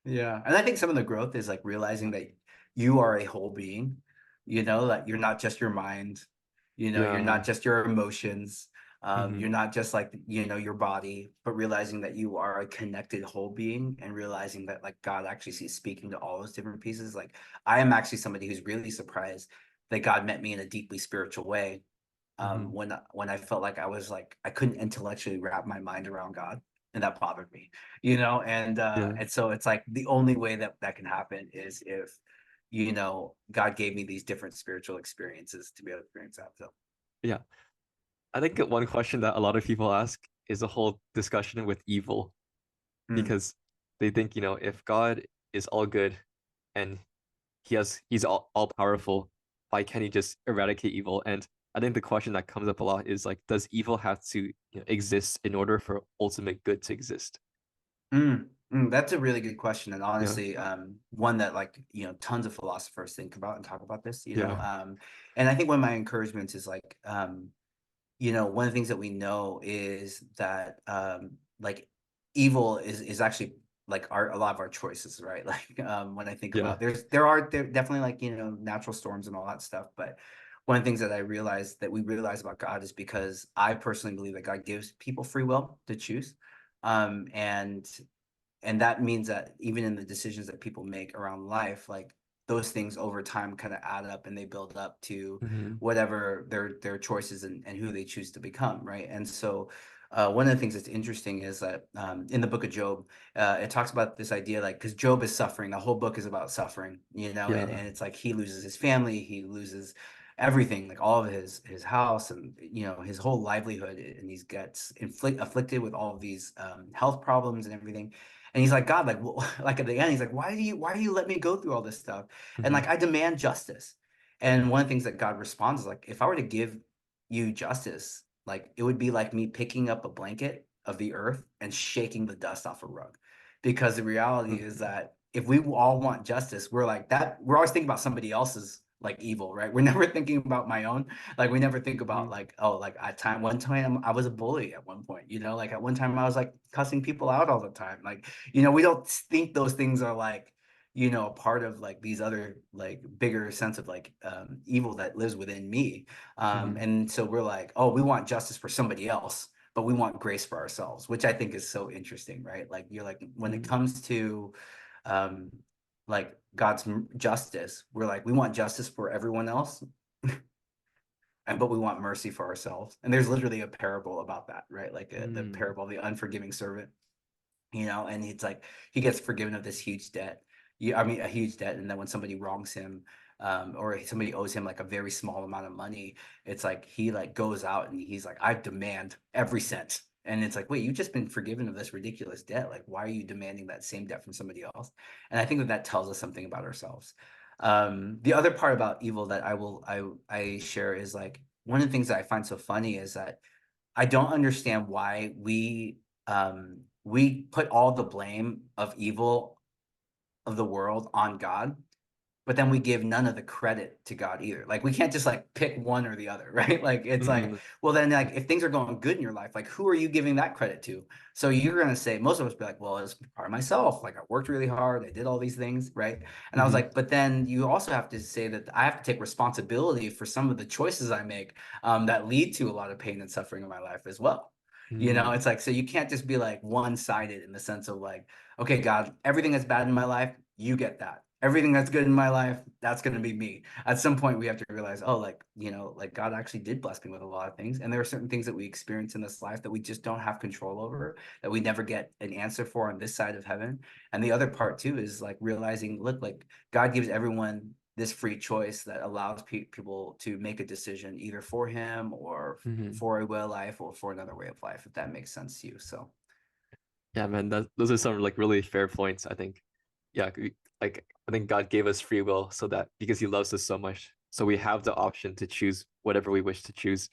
Yeah. And I think some of the growth is like realizing that you are a whole being, that you're not just your mind, You're
Yeah.
not just your emotions.
Hmm.
You're not just like, your body, but realizing that you are a connected whole being, and realizing that like God actually sees speaking to all those different pieces. Like I am actually somebody who's really surprised that God met me in a deeply spiritual way.
Hmm.
When I felt like I couldn't intellectually wrap my mind around God, and that bothered me,
Yeah.
and so it's like the only way that that can happen is if, God gave me these different spiritual experiences to be able to experience that. So,
Yeah. I think one question that a lot of people ask is the whole discussion with evil,
mm,
because they think, if God is all good and he's all powerful, why can't he just eradicate evil? And I think the question that comes up a lot is like, does evil have to, exist in order for ultimate good to exist?
that's a really good question, and
Yeah.
honestly, one that like tons of philosophers think about and talk about this.
Yeah.
And I think one of my encouragements is like, one of the things that we know is that like evil is actually like a lot of our choices, right? Like when I think
Yeah.
about there definitely like natural storms and all that stuff, but one of the things that we realize about God is because I personally believe that God gives people free will to choose, um, and and that means that even in the decisions that people make around life, like those things over time kind of add up and they build up to
Hmm.
whatever their choices and who they choose to become, right? And so one of the things that's interesting is that in the book of Job, it talks about this idea, like, because Job is suffering, the whole book is about suffering,
Yeah.
and it's like he loses his family, he loses everything, like all of his house and his whole livelihood, and he gets afflicted with all of these health problems and everything. And he's like, God, like, like at the end, he's like, why do you let me go through all this stuff? And
Hmm.
like, I demand justice. And one of the things that God responds is like, if I were to give you justice, like it would be like me picking up a blanket of the earth and shaking the dust off a rug. Because the reality is
Hmm.
that if we all want justice, we're like that, we're always thinking about somebody else's like evil, right? We're never thinking about my own. Like we never think about
Hmm.
like, oh, like one time I was a bully at one point, like at one time I was like cussing people out all the time. Like, we don't think those things are like, a part of like these other like bigger sense of like evil that lives within me.
Hmm.
And so we're like, oh, we want justice for somebody else, but we want grace for ourselves, which I think is so interesting, right? Like you're like, when it
Hmm.
comes to um like God's justice, we're like, we want justice for everyone else, but we want mercy for ourselves. And there's literally a parable about that, right? Like the
Hmm.
parable of the unforgiving servant, and it's like he gets forgiven of this huge debt. I mean, a huge debt. And then when somebody wrongs him, or somebody owes him like a very small amount of money, it's like he like goes out and he's like, I demand every cent. And it's like, wait, you've just been forgiven of this ridiculous debt. Like, why are you demanding that same debt from somebody else? And I think that that tells us something about ourselves. The other part about evil that I share is like, one of the things that I find so funny is that I don't understand why we put all the blame of evil of the world on God, but then we give none of the credit to God either. Like we can't just like pick one or the other, right? Like it's like,
Hmm.
well, then like if things are going good in your life, like who are you giving that credit to? So you're gonna say, most of us be like, well, it's part of myself. Like I worked really hard, I did all these things, right? And I was
Hmm.
like, but then you also have to say that I have to take responsibility for some of the choices I make that lead to a lot of pain and suffering in my life as well.
Hmm.
It's like, so you can't just be like one-sided in the sense of like, okay, God, everything that's bad in my life, you get that. Everything that's good in my life, that's going to be me. At some point, we have to realize, oh, like, like God actually did bless me with a lot of things. And there are certain things that we experience in this life that we just don't have control over, that we never get an answer for on this side of heaven. And the other part, too, is like realizing, look, like God gives everyone this free choice that allows people to make a decision either for him or
Hmm.
for a way of life or for another way of life, if that makes sense to you. So,
Yeah, man, those are some like really fair points, I think. Yeah, like I think God gave us free will so that because he loves us so much, so we have the option to choose whatever we wish to choose.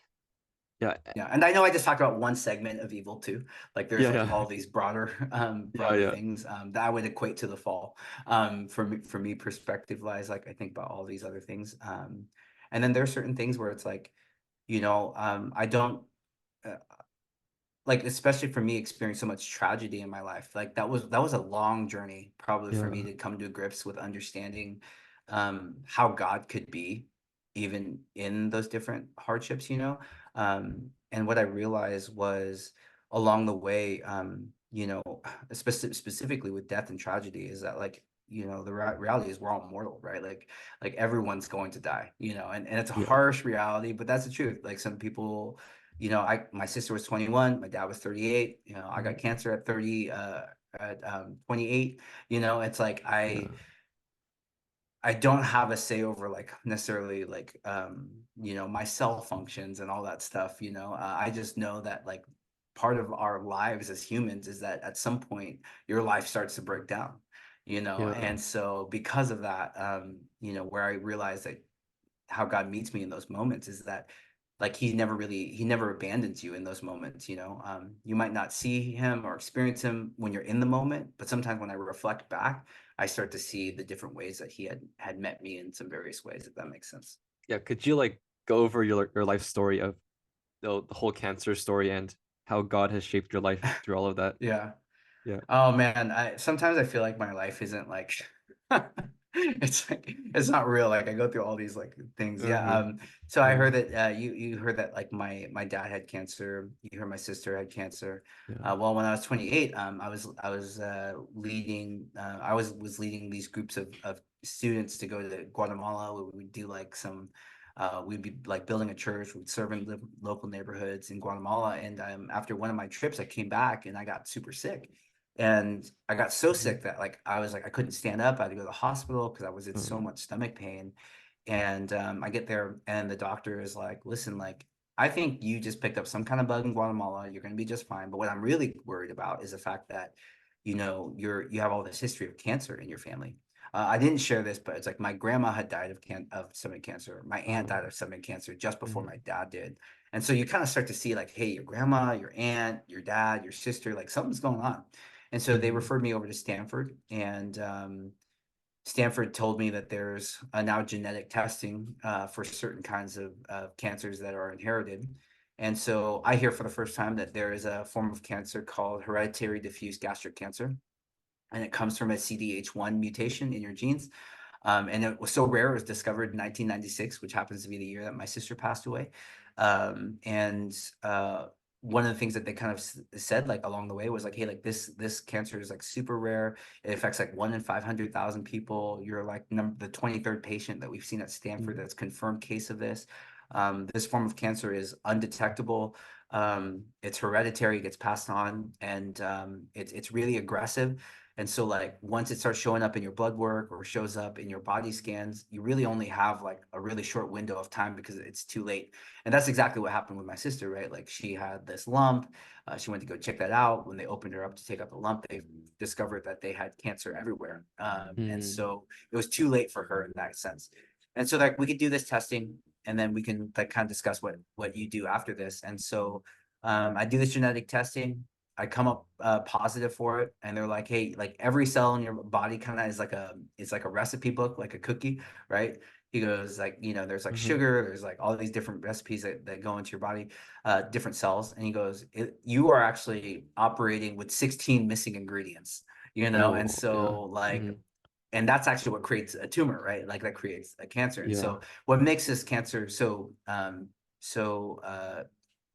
Yeah,
yeah, and I know I just talked about one segment of evil too. Like there's
yeah,
like
yeah,
all these broader
yeah,
broader
yeah.
things that I would equate to the fall. For me perspective wise, like I think about all these other things. And then there are certain things where it's like, I don't uh, like, especially for me experiencing so much tragedy in my life. Like that was a long journey probably for me
Yeah.
to come to grips with understanding how God could be, even in those different hardships, you know. And what I realized was along the way, you know, specifically with death and tragedy, is that like, you know, the reality is we're all mortal, right? Like everyone's going to die, you know, and it's a
Yeah.
harsh reality, but that's the truth. Like some people, you know, my sister was 21, my dad was 38, you know, I got
Mhm.
cancer at 30, at 28, you know. It's like
Yeah.
I don't have a say over like necessarily like you know, my cell functions and all that stuff, you know. I just know that like part of our lives as humans is that at some point your life starts to break down, you know.
Yeah.
And so because of that, you know, where I realized that how God meets me in those moments is that like he never abandons you in those moments, you know. You might not see him or experience him when you're in the moment, but sometimes when I reflect back, I start to see the different ways that he had met me in some various ways, if that makes sense.
Yeah. Could you like go over your life story of the whole cancer story and how God has shaped your life through all of that?
Yeah.
Yeah.
Oh man, I sometimes I feel like my life isn't like it's like it's not real. Like I go through all these like things. Yeah.
Uh-huh.
So I
Yeah.
heard that you heard that like my dad had cancer. You heard my sister had cancer.
Yeah.
Well, when I was 28, I was leading was leading these groups of students to go to Guatemala. We would do like some we'd be like building a church, we'd serve in local neighborhoods in Guatemala. And after one of my trips, I came back and I got super sick. And I got so
Mhm.
sick that like I was like I couldn't stand up. I had to go to the hospital because I was in so
Uh,
much stomach pain. And I get there and the doctor is like, listen, like I think you just picked up some kind of bug in Guatemala. You're going to be just fine. But what I'm really worried about is the fact that, you know, you have all this history of cancer in your family. I didn't share this, but it's like my grandma had died of stomach cancer. My aunt died
oh.
of stomach cancer just before
Mhm.
my dad did. And so you kind of start to see like, hey, your grandma, your aunt, your dad, your sister, like something's going on. And so they
Mhm.
referred me over to Stanford, and Stanford told me that there's now genetic testing for certain kinds of cancers that are inherited. And so I hear for the first time that there is a form of cancer called hereditary diffuse gastric cancer, and it comes from a CDH1 mutation in your genes. And it was so rare, it was discovered in 1996, which happens to be the year that my sister passed away. And one of the things that they kind of said like along the way was like, hey, like this cancer is like super rare. It affects like 1 in 500,000 people. You're like the 23rd patient that we've seen at Stanford
Mhm.
that's confirmed case of this. This form of cancer is undetectable. It's hereditary, it gets passed on, and it's really aggressive. And so like once it starts showing up in your blood work or shows up in your body scans, you really only have like a really short window of time because it's too late. And that's exactly what happened with my sister, right? Like she had this lump. She went to go check that out. When they opened her up to take out the lump, they discovered that they had cancer everywhere. And
Mhm.
so it was too late for her in that sense. And so like we could do this testing and then we can like kind of discuss what you do after this. And so I do this genetic testing. I come up positive for it, and they're like, "Hey, like every cell in your body kind of is like it's like a recipe book, like a cookie, right?" He goes like, you know, there's like
Mhm.
sugar, there's like all these different recipes that go into your body, different cells, and he goes, you are actually operating with 16 missing ingredients, you know, and
Oh, yeah.
so like,
Mhm.
and that's actually what creates a tumor, right? Like that creates a cancer, and
Yeah.
so what makes this cancer so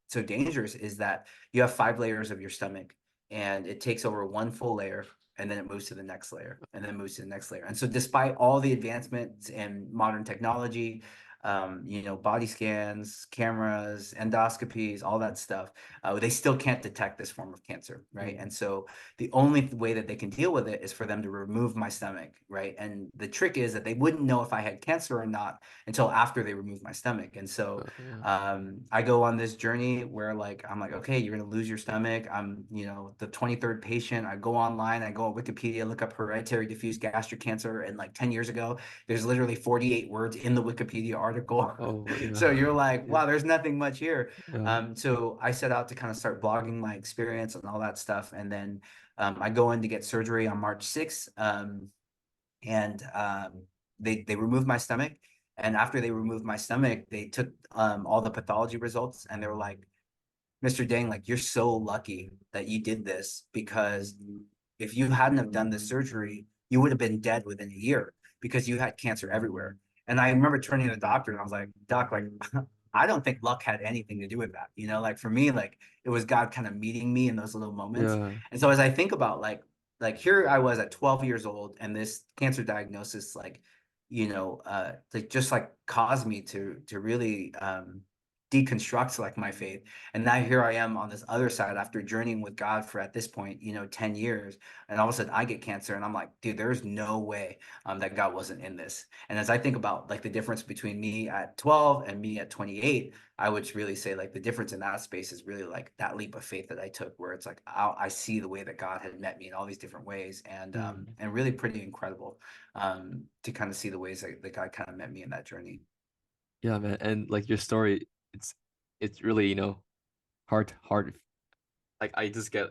so dangerous is that you have 5 layers of your stomach and it takes over one full layer and then it moves to the next layer and then moves to the next layer. And so despite all the advancements in modern technology, you know, body scans, cameras, endoscopies, all that stuff, they still can't detect this form of cancer, right?
Mhm.
And so the only way that they can deal with it is for them to remove my stomach, right? And the trick is that they wouldn't know if I had cancer or not until after they remove my stomach. And so
Yeah.
I go on this journey where like I'm like, okay, you're gonna lose your stomach. I'm, you know, the 23rd patient. I go online, I go on Wikipedia, look up hereditary diffuse gastric cancer, and like 10 years ago, there's literally 48 words in the Wikipedia article.
Oh,
So
yeah.
you're like,
Yeah.
wow, there's nothing much here.
Yeah.
So I set out to kind of start blogging my experience and all that stuff, and then I go in to get surgery on March 6th, and they removed my stomach. And after they removed my stomach, they took all the pathology results, and they were like, Mr. Dang, like you're so lucky that you did this because if you hadn't have done this surgery, you would have been dead within a year because you had cancer everywhere. And I remember turning to the doctor and I was like, Doc, like, I don't think luck had anything to do with that. You know, like for me, like it was God kind of meeting me in those little moments.
Yeah.
And so as I think about like here I was at 12 years old and this cancer diagnosis, like, like just like caused me to really deconstruct like my faith. And now here I am on this other side after journeying with God for at this point, 10 years. And all of a sudden I get cancer and I'm like, dude, there's no way that God wasn't in this. And as I think about like the difference between me at 12 and me at 28, I would really say like the difference in that space is really like that leap of faith that I took, where it's like I see the way that God had met me in all these different ways,
Mm.
and really pretty incredible to kind of see the ways that God kind of met me in that journey.
Yeah, man. And like your story, it's really, hard. Like I just get,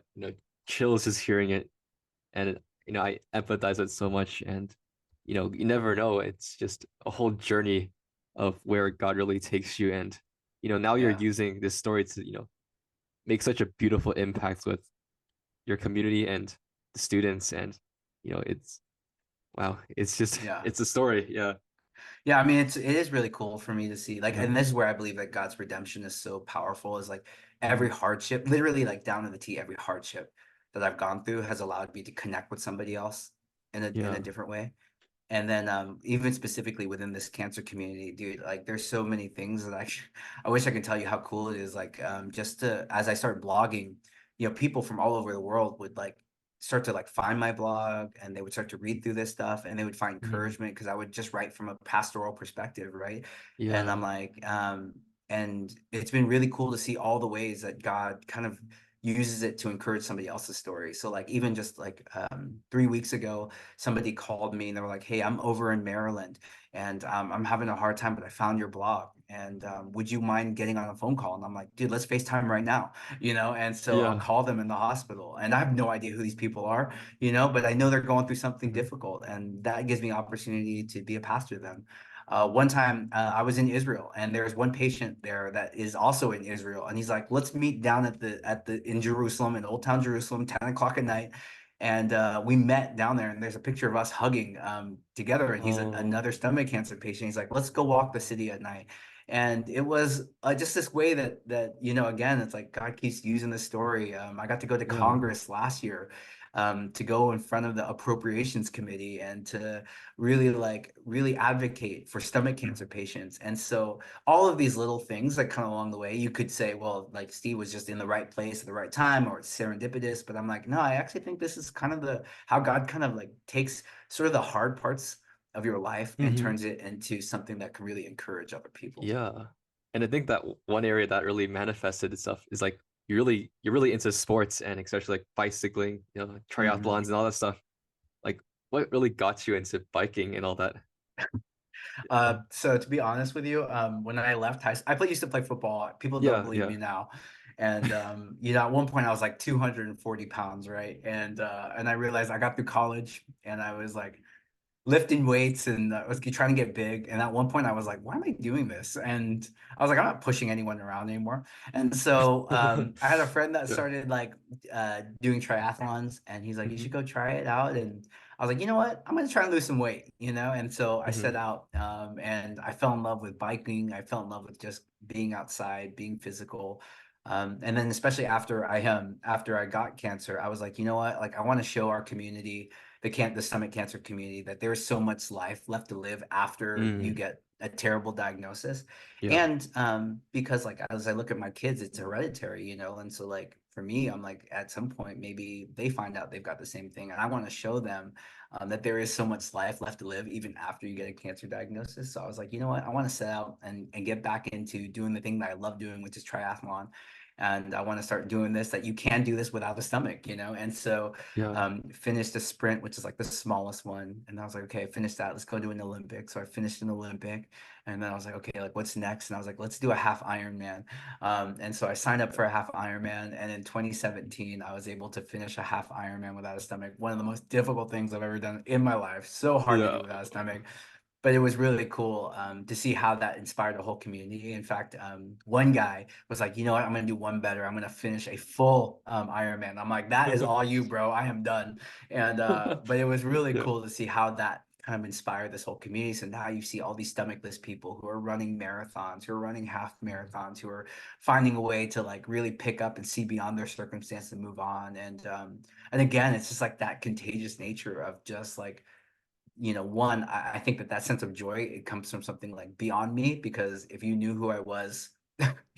chills just hearing it. And I empathize with so much. And you never know. It's just a whole journey of where God really takes you. And now you're
Yeah,
using this story to, make such a beautiful impact with your community and the students. And it's wow. It's just
yeah.
it's a story. Yeah.
Yeah, I mean it is really cool for me to see like,
Yeah.
and this is where I believe that God's redemption is so powerful, is like every
Mhm.
hardship, literally like down to the T, every hardship that I've gone through has allowed me to connect with somebody else in a
Yeah.
different way. And then even specifically within this cancer community, dude, like there's so many things that I wish I could tell you how cool it is. Like just to as I start blogging, people from all over the world would like start to like find my blog and they would start to read through this stuff and they would find
Mhm.
encouragement because I would just write from a pastoral perspective, right? And I'm
Yeah.
like, and it's been really cool to see all the ways that God kind of uses it to encourage somebody else's story. So like even just like 3 weeks ago, somebody called me and they were like, "Hey, I'm over in Maryland and I'm having a hard time, but I found your blog. And would you mind getting on a phone call?" And I'm like, "Dude, let's FaceTime right now." And so I'll
Yeah.
call them in the hospital. And I have no idea who these people are, but I know they're going through something
Mhm.
difficult. And that gives me opportunity to be a pastor to them. One time I was in Israel and there's one patient there that is also in Israel. And he's like, "Let's meet down in Jerusalem, in Old Town Jerusalem, 10 o'clock at night." And we met down there, and there's a picture of us hugging together. And he's
Oh,
another stomach cancer patient. He's like, "Let's go walk the city at night." And it was just this way that again, it's like God keeps using this story. I got to go to
yeah.
Congress last year to go in front of the Appropriations Committee and to really advocate for stomach cancer patients. And so all of these little things that come along the way, you could say, well, like Steve was just in the right place at the right time, or it's serendipitous. But I'm like, no, I actually think this is kind of the how God kind of like takes sort of the hard parts of your life and
Hmm.
turns it into something that can really encourage other people.
Yeah. And I think that one area that really manifested itself is like you're really into sports and especially like bicycling,
Mhm.
triathlons and all that stuff. Like what really got you into biking and all that? Yeah.
So to be honest with you, when I left high school, used to play football. People don't
Yeah,
believe
yeah.
me now. And at one point I was like 240 pounds, right? And I realized I got through college and I was like lifting weights and I was trying to get big. And at one point I was like, why am I doing this? And I was like, I'm not pushing anyone around anymore. And so I had a friend that
Yeah.
started like doing triathlons and he's like, you
Hmm.
should go try it out. And I was like, you know what? I'm going to try and lose some weight, And so I set
Hmm.
out and I fell in love with biking. I fell in love with just being outside, being physical. And then especially after I got cancer, I was like, you know what? Like I want to show our community the stomach cancer community that there's so much life left to live after you
Mm.
get a terrible diagnosis.
Yeah.
And because like as I look at my kids, it's hereditary, and so like for me, I'm like at some point maybe they find out they've got the same thing, and I want to show them that there is so much life left to live even after you get a cancer diagnosis. So I was like, you know what, I want to set out and get back into doing the thing that I love doing, which is triathlon. And I want to start doing this, that you can do this without a stomach, and so
Yeah.
finished a sprint, which is like the smallest one. And I was like, okay, I finished that. Let's go do an Olympic. So I finished an Olympic. And then I was like, okay, like what's next? And I was like, let's do a half Ironman. And so I signed up for a half Ironman. And in 2017, I was able to finish a half Ironman without a stomach. One of the most difficult things I've ever done in my life. So hard to
Yeah.
do without a stomach, but it was really cool to see how that inspired the whole community. In fact, one guy was like, "You know what? I'm gonna do one better. I'm gonna finish a full Ironman." I'm like, "That is all you, bro. I am done." And but it was really
Yeah.
cool to see how that kind of inspired this whole community. So now you see all these stomachless people who are running marathons, who are running half marathons, who are finding a way to like really pick up and see beyond their circumstance and move on. And again, it's just like that contagious nature of just like, one, I think that that sense of joy, it comes from something like beyond me, because if you knew who I was,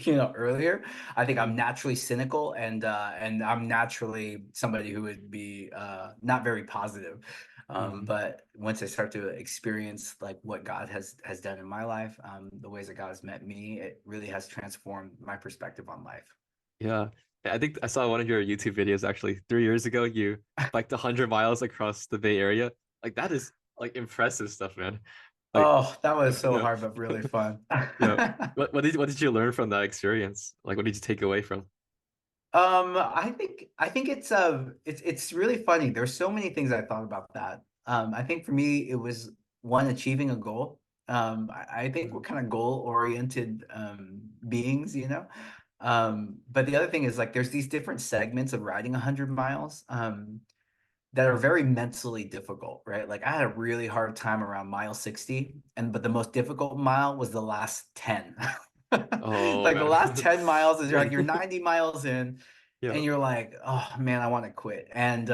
earlier, I think I'm
Mhm.
naturally cynical, and I'm naturally somebody who would be not very positive.
Mhm.
But once I start to experience like what God has done in my life, the ways that God has met me, it really has transformed my perspective on life.
Yeah. I think I saw one of your YouTube videos actually 3 years ago. You biked 100 miles across the Bay Area. Like that is like impressive stuff, man. Like,
Oh, that was so
yeah,
hard, but really fun.
yeah. What did you learn from that experience? Like, what did you take away from?
I think it's really funny. There's so many things I thought about that. I think for me it was one, achieving a goal. I think we're
Mhm.
kind of goal oriented beings, but the other thing is like there's these different segments of riding 100 miles that are very mentally difficult, right? Like I had a really hard time around mile 60, but the most difficult mile was the last 10.
Oh
Like the last
man.
10 miles is you're 90 miles in
Yeah.
and you're like, oh man, I want to quit. And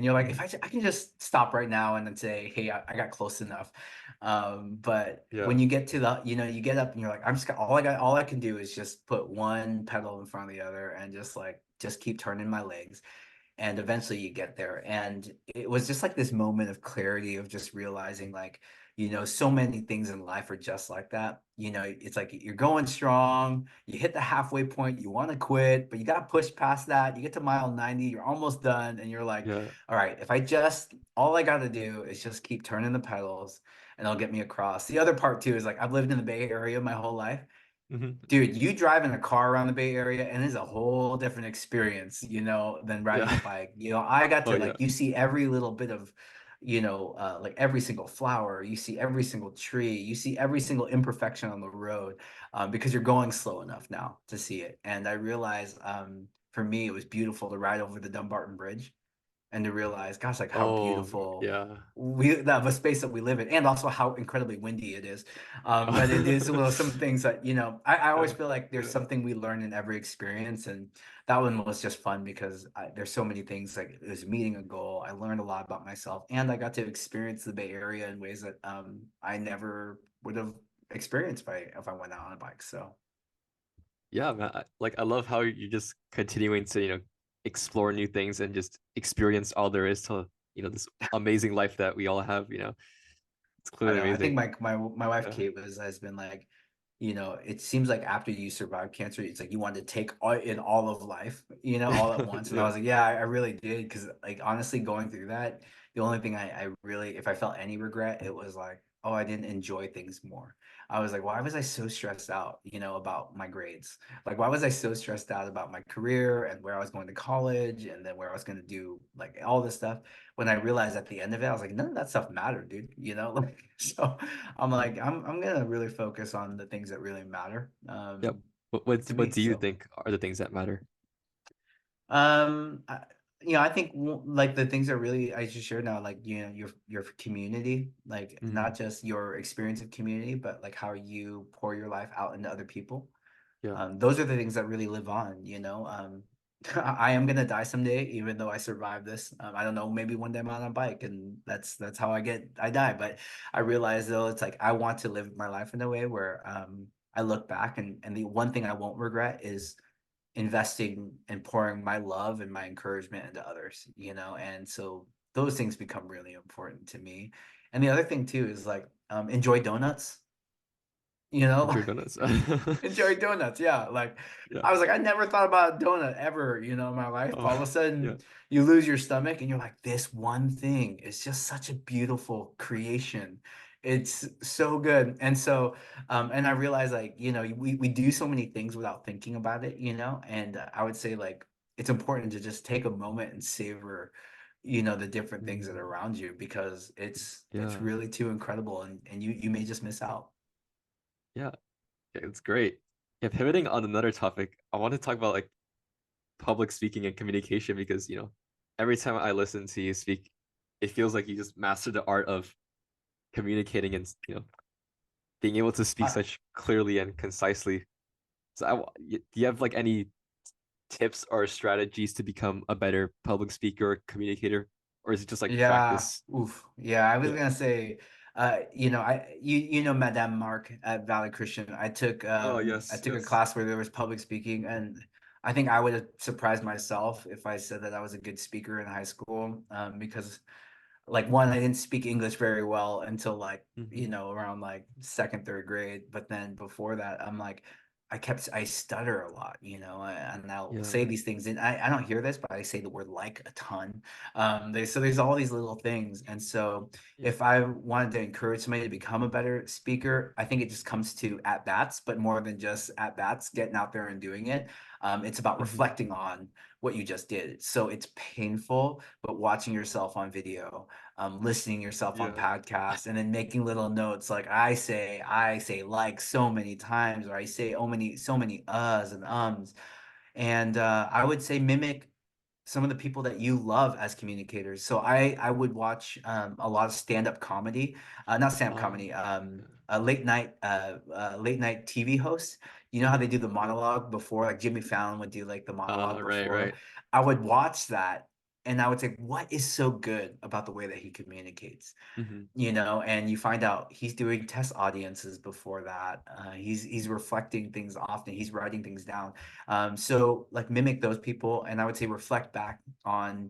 you're like, if
Mhm.
I can just stop right now and then say, hey, I got close enough. But
Yeah.
when you get to you get up and you're like, all I can do is just put one pedal in front of the other and just keep turning my legs, and eventually you get there. And it was just like this moment of clarity of just realizing like, so many things in life are just like that. It's like you're going strong, you hit the halfway point, you want to quit, but you got to push past that. You get to mile 90, you're almost done, and you're like,
Yeah.
all right, if I just all I got to do is just keep turning the pedals, and it'll get me across. The other part too is like I've lived in the Bay Area my whole life.
Mhm.
Dude, you drive in a car around the Bay Area and it's a whole different experience, than riding a
Yeah.
bike. I got
Oh
to
yeah.
like, you see every little bit of, like every single flower, you see every single tree, you see every single imperfection on the road, because you're going slow enough now to see it. And I realized, for me, it was beautiful to ride over the Dumbarton Bridge and to realize, gosh, like how
Oh
beautiful
yeah.
we the space that we live in, and also how incredibly windy it is. But it is some things that I always
Yeah.
feel like there's
Yeah.
something we learn in every experience, and that one was just fun because there's so many things. Like it was meeting a goal. I learned a lot about myself, and I got to experience the Bay Area in ways that I never would have experienced if I went out on a bike. So
Yeah, man. I love how you're just continuing to, explore new things and just experience all there is to, this amazing life that we all have, It's
I
clearly
know. I think
amazing.
my wife
Yeah.
Kate has been like, it seems like after you survive cancer, it's like you want to take all of life, all at once. And I
Yeah.
was like, yeah, I really did. Because like honestly, going through that, the only thing I really, if I felt any regret, it was like, oh, I didn't enjoy things more. I was like, why was I so stressed out, about my grades? Like, why was I so stressed out about my career and where I was going to college and then where I was going to do like all this stuff? When I realized at the end of it, I was like, none of that stuff mattered, dude. Like, so I'm like,
Mhm.
I'm gonna really focus on the things that really matter,
Yep. What
to
what
me.
do you
So
think are the things that matter?
um I, I think like the things that really I just shared now, like your community, like
Mm,
not just your experience of community, but like how you pour your life out into other people.
yeah.
Those are the things that really live on, I am gonna die someday, even though I survived this. I don't know, maybe one day I'm on a bike and that's how I die. But I realize though, it's like I want to live my life in a way where I look back, and the one thing I won't regret is investing and pouring my love and my encouragement into others, and so those things become really important to me. And the other thing too is like enjoy donuts,
Enjoy donuts.
enjoy donuts. Yeah. Like
Yeah.
I was like, I never thought about a donut ever, in my life. All of a
Yeah.
sudden you lose your stomach and you're like, this one thing is just such a beautiful creation. It's so good. And so, and I realized like, we do so many things without thinking about it, and I would say like, it's important to just take a moment and savor, the different things that are
Mm,
around you, because it's
yeah.
really too incredible, and you may just miss out.
Yeah. Okay, it's great. Yeah, pivoting on another topic, I want to talk about like public speaking and communication because, every time I listen to you speak, it feels like you just mastered the art of communicating and being able to speak
Uh,
such clearly and concisely. So do you have like any tips or strategies to become a better public speaker or communicator, or is it just like
Yeah,
practice?
oof. Yeah, I was
Yeah.
gonna say, you know Madame Mark at Valley Christian.
Oh
I
yes,
took a
yes.
class where there was public speaking, and I think I would have surprised myself if I said that I was a good speaker in high school, because like one, I didn't speak English very well until like,
Hmm.
around like second, third grade. But then before that, I stutter a lot, and I'll
Yeah.
say these things. And I don't hear this, but I say the word like a ton. So there's all these little things. And so
Yeah.
if I wanted to encourage somebody to become a better speaker, I think it just comes to at bats, but more than just at bats, getting out there and doing it. It's about
Hmm.
reflecting on what you just did. So it's painful, but watching yourself on video, listening yourself on
Yeah.
podcasts, and then making little notes like I say like so many times, or I say so many uhs and ums. And I would say mimic some of the people that you love as communicators. So I would watch a lot of stand-up comedy, not stand-up
Oh.
comedy,
Yeah.
late night TV hosts. You know how they do the
Yeah.
monologue before, like Jimmy Fallon would do like the monologue
Right,
before.
right.
I would watch that and I would say, what is so good about the way that he communicates?
Hmm.
And you find out he's doing test audiences before that. He's reflecting things often. He's writing things down. So like mimic those people, and I would say reflect back on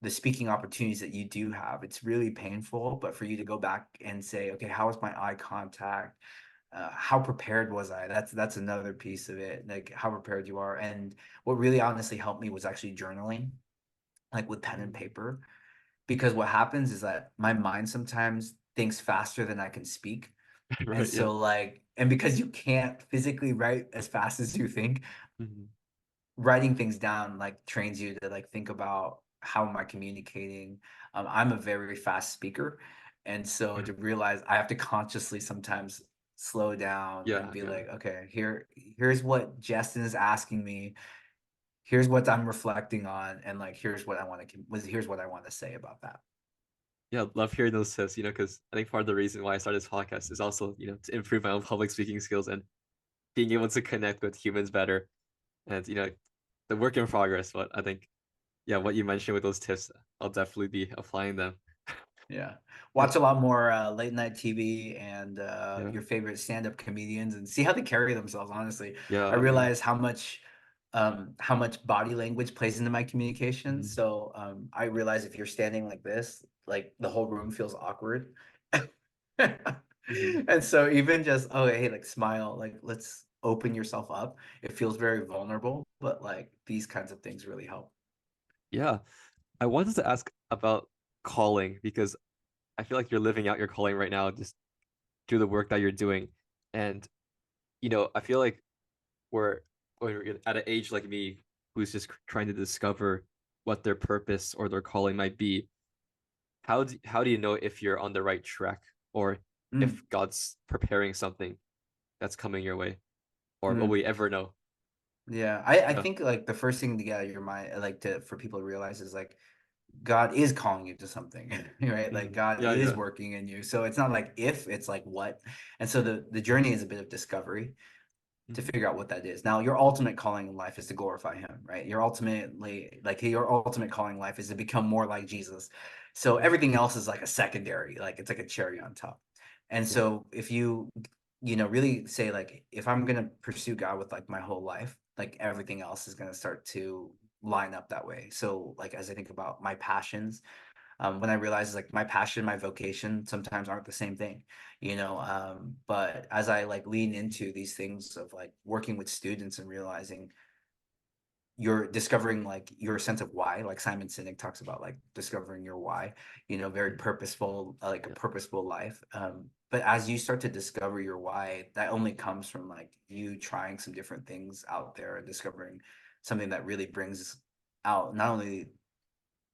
the speaking opportunities that you do have. It's really painful, but for you to go back and say, okay, how was my eye contact? How prepared was I? That's another piece of it, like how prepared you are. And what really honestly helped me was actually journaling, like with pen and
Mm.
paper, because what happens is that my mind sometimes thinks faster than I can speak. And
Right, yeah.
so like, and because you can't physically write as fast as you think,
Hmm.
writing things down like trains you to like think about how am I communicating. I'm a very fast speaker. And so to realize I have to consciously sometimes slow down and
Yeah,
be
yeah.
like, okay, here's what Justin is asking me. Here's what I'm reflecting on, and like here's what I want to say about that.
Yeah, love hearing those tips, because I think part of the reason why I started this podcast is also, to improve my own public speaking skills and being able to connect with humans better. And, the work in progress, but I think, yeah, what you mentioned with those tips, I'll definitely be applying them.
Yeah.
Yeah,
Watch a lot more late night TV and
yeah,
your favorite stand-up comedians and see how they carry themselves, honestly. I
yeah, yeah.
realize how much body language plays into my communication.
Mhm,
So I realize if you're standing like this, like the whole room feels awkward.
mhm.
And so even just, oh hey, like smile, like let's open yourself up. It feels very vulnerable, but like these kinds of things really help.
Yeah, I wanted to ask about calling because I feel like you're living out your calling right now, just through the work that you're doing. And, I feel like we're, we're at an age like me who's just trying to discover what their purpose or their calling might be. How do you know if you're on the right track or if
Mm,
God's preparing something that's coming your way? Or will we
mm.
ever know?
Yeah, I
Yeah.
think like the first thing to get out of your mind, like to for people to realize is like God is calling you to something, right? Like
Mhm.
God
Yeah,
is
yeah.
working in you. So it's not like if, it's like what. And so the journey is a bit of discovery to
Mhm.
figure out what that is. Now, your ultimate calling in life is to glorify him, right? Your ultimate calling in life is to become more like Jesus. So
Mhm.
everything else is like a secondary, like it's like a cherry on top. And
Yeah.
so if you, really say like, if I'm going to pursue God with like my whole life, like everything else is going to start to line up that way. So like, as I think about my passions, when I realized like my passion, my vocation sometimes aren't the same thing, but as I like lean into these things of like working with students and realizing you're discovering like your sense of why, like Simon Sinek talks about like discovering your why, very
Mhm.
purposeful, like a
Yeah.
purposeful life. But as you start to discover your why, that only comes from like you trying some different things out there and discovering something that really brings out not only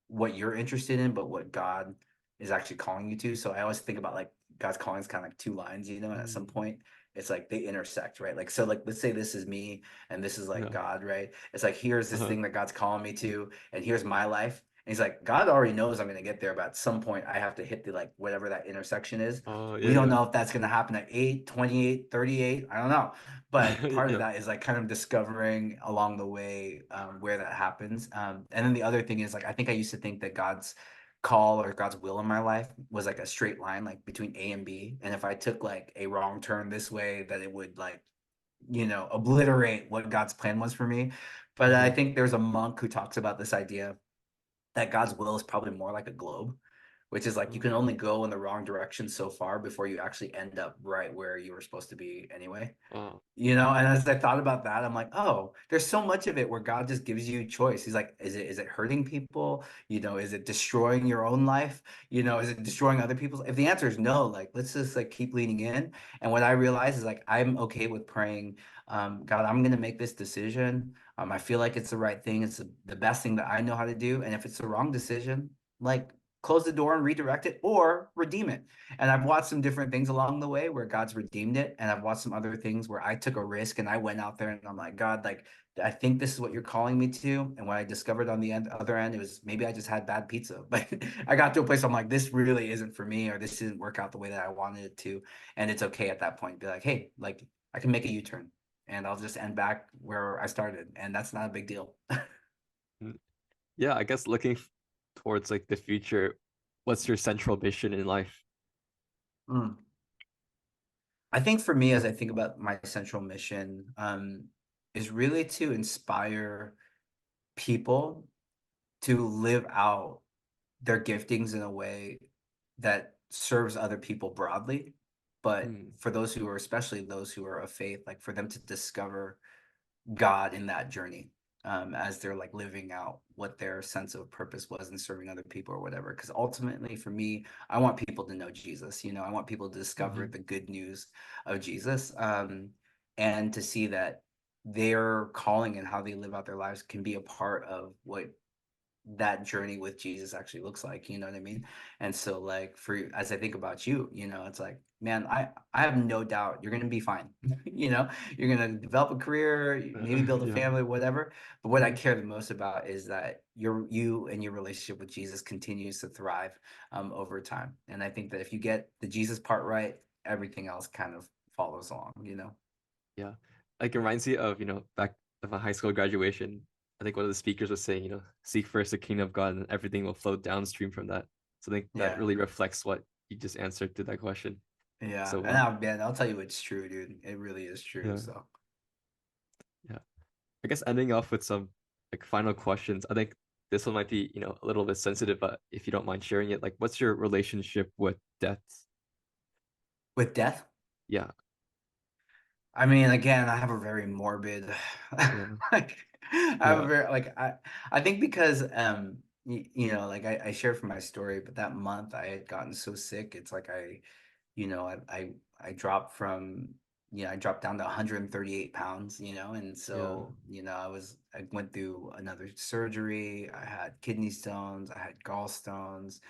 what you're interested in, but what God is actually calling you to. So I always think about like God's calling is kind of like two lines, and at some
Mm.
point it's like they intersect, right? Like, so like, let's say this is me and this is like
Yeah.
God, right? It's like, here's this
Uh-huh.
thing that God's calling me to, and here's my life. And he's like, God already knows I'm gonna get there, but at some point I have to hit the like whatever that intersection is.
Oh
We
yeah,
don't
yeah.
know if that's gonna happen at 8, 28, 38. I don't know. But part of
Yeah.
that is like kind of discovering along the way where that happens. And then the other thing is like I think I used to think that God's call or God's will in my life was like a straight line, like between A and B. And if I took like a wrong turn this way, that it would like, obliterate what God's plan was for me. But I
Hmm.
think there's a monk who talks about this idea that God's will is probably more like a globe, which is like you can
Oh,
only go in the wrong direction so far before you actually end up right where you were supposed to be anyway.
wow.
And as I thought about that, I'm like, oh, there's so much of it where God just gives you choice. He's like, is it hurting people? Is it destroying your own life? Is it destroying other people's? If the answer is no, like let's just like keep leaning in. And what I realize is like I'm okay with praying, God, I'm gonna make this decision. I feel like it's the right thing. It's the best thing that I know how to do. And if it's the wrong decision, like close the door and redirect it or redeem it. And I've watched some different things along the way where God's redeemed it. And I've watched some other things where I took a risk and I went out there and I'm like, God, like, I think this is what you're calling me to. And what I discovered on the other end, it was maybe I just had bad pizza. But I got to a place where I'm like, this really isn't for me, or this didn't work out the way that I wanted it to. And it's okay at that point. Be like, hey, like I can make a U-turn and I'll just end back where I started. And that's not a big deal.
Mm. Yeah, I guess looking towards like the future, what's your central mission in life?
Mm. I think for me, as I think about my central mission, is really to inspire people to live out their giftings in a way that serves other people broadly. But
Hmm.
for those who are, especially those who are of faith, like for them to discover God in that journey, as they're like living out what their sense of purpose was in serving other people or whatever. Because ultimately, for me, I want people to know Jesus. I want people to discover
Hmm.
the good news of Jesus, and to see that their calling and how they live out their lives can be a part of what that journey with Jesus actually looks like, you know what I mean? And so like as I think about you, it's like, man, I have no doubt you're going to be fine. You're going to develop a career, maybe build a
Yeah.
family, whatever. But what I
Hmm.
care the most about is that you and your relationship with Jesus continues to thrive over time. And I think that if you get the Jesus part right, everything else kind of follows along.
Yeah. Like it reminds me of, back of my high school graduation. I think one of the speakers was saying, seek first the kingdom of God and everything will flow downstream from that. So I think that
Yeah.
really reflects what you just answered to that question
Yeah.
so
And
well.
man, I'll tell you it's true, dude. It really is true.
Yeah.
So
Yeah. I guess ending off with some like final questions. I think this one might be, a little bit sensitive, but if you don't mind sharing it, like what's your relationship with death?
with death,
Yeah.
I mean, again, I have a very morbid,
Yeah.
like, I have a
Yeah.
very, like, I think because, like I shared from my story, but that month I had gotten so sick, it's like you know, I dropped from, I dropped down to 138 pounds, and
Yeah.
so, I went through another surgery. I had kidney stones, I had gallstones,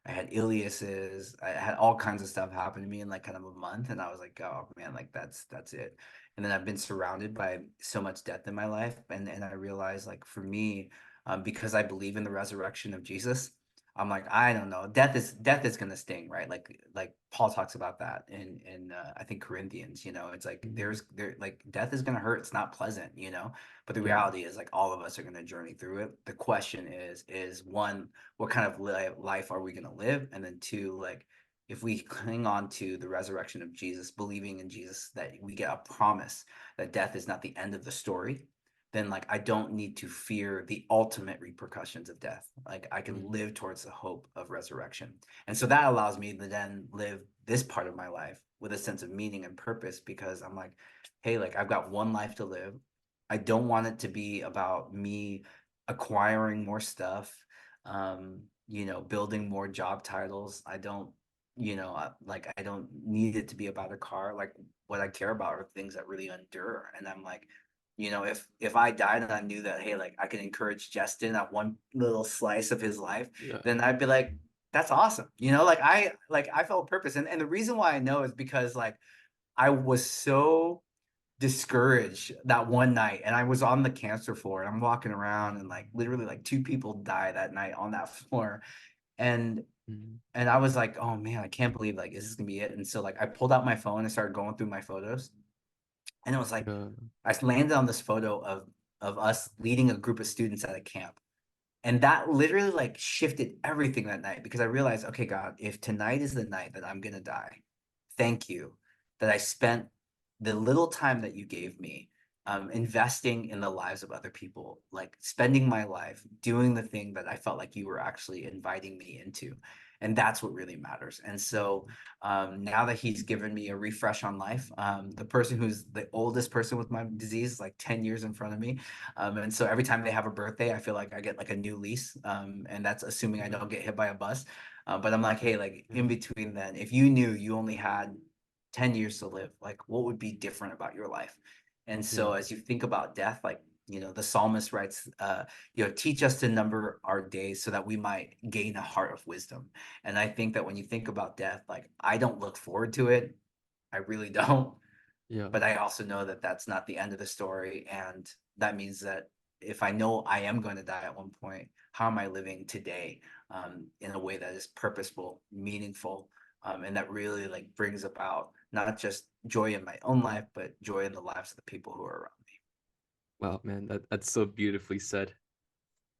I had iliases, I had all kinds of stuff happen to me in like kind of a month. And I was like, oh man, like that's it. And then I've been surrounded by so much death in my life. And I realized like for me, because I believe in the resurrection of Jesus, I'm like, I don't know. Death is gonna sting, right? Like Paul talks about that in I think Corinthians. It's like
Mhm.
there like death is gonna hurt. It's not pleasant, but the
Yeah.
reality is like all of us are gonna journey through it. The question is one, what kind of life are we gonna live? And then two, like if we cling on to the resurrection of Jesus, believing in Jesus, that we get a promise that death is not the end of the story, then like I don't need to fear the ultimate repercussions of death. Like I can
Mhm.
live towards the hope of resurrection. And so that allows me to then live this part of my life with a sense of meaning and purpose because I'm like, hey, like I've got one life to live. I don't want it to be about me acquiring more stuff, building more job titles. I don't, like I don't need it to be about a car. Like what I care about are things that really endure. And I'm like, if I died and I knew that, hey, like I could encourage Justin at one little slice of his life,
Yeah.
then I'd be like, that's awesome. Like I felt purpose. And the reason why I know is because like I was so discouraged that one night, and I was on the cancer floor, and I'm walking around, and like literally like two people died that night on that floor, and
Mm,
and I was like, oh man, I can't believe like is this gonna be it? And so like I pulled out my phone and started going through my photos, and it was like
yeah.
I landed on this photo of us leading a group of students at a camp. And that literally like shifted everything that night because I realized, okay, God, if tonight is the night that I'm gonna die, thank you that I spent the little time that you gave me investing in the lives of other people, like spending my life doing the thing that I felt like you were actually inviting me into. And that's what really matters. And so now that he's given me a refresh on life, the person who's the oldest person with my disease is like 10 years in front of me. And so every time they have a birthday, I feel like I get like a new lease. And that's assuming I
Yeah.
don't get hit by a bus. But I'm like, hey, like
Yeah.
in between then, if you knew you only had 10 years to live, like what would be different about your life? And
Yeah.
so as you think about death, like, the psalmist writes, teach us to number our days so that we might gain a heart of wisdom. And I think that when you think about death, like I don't look forward to it. I really don't.
Yeah.
But I also know that that's not the end of the story. And that means that if I know I am going to die at one point, how am I living today in a way that is purposeful, meaningful, and that really like brings about not just joy in my own life, but joy in the lives of the people who are around me.
Wow, man, that's so beautifully said.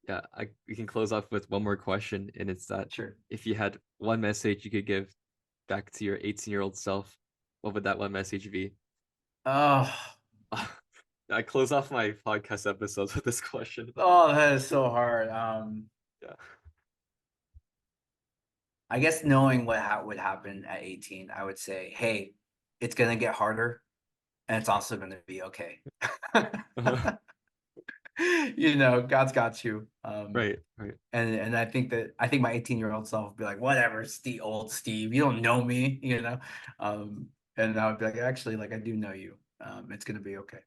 Yeah, we can close off with one more question, and it's that
Sure.
if you had one message you could give back to your 18-year-old self, what would that one message be?
Oh,
I close off my podcast episodes with this question.
oh, that is so hard.
Yeah.
I guess knowing what would happen at 18, I would say, hey, it's gonna get harder, and it's also gonna be okay. God's got you.
Right, right.
And I think my 18-year-old self would be like, whatever, Steve, old Steve, you don't know me. And I would be like, actually, like I do know you. It's gonna be okay.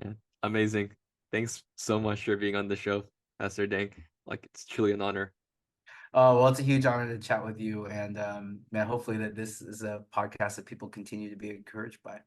Man, amazing. Thanks so much for being on the show, Pastor Dank. Like it's truly an honor.
Oh, well, it's a huge honor to chat with you. And man, hopefully that this is a podcast that people continue to be encouraged by.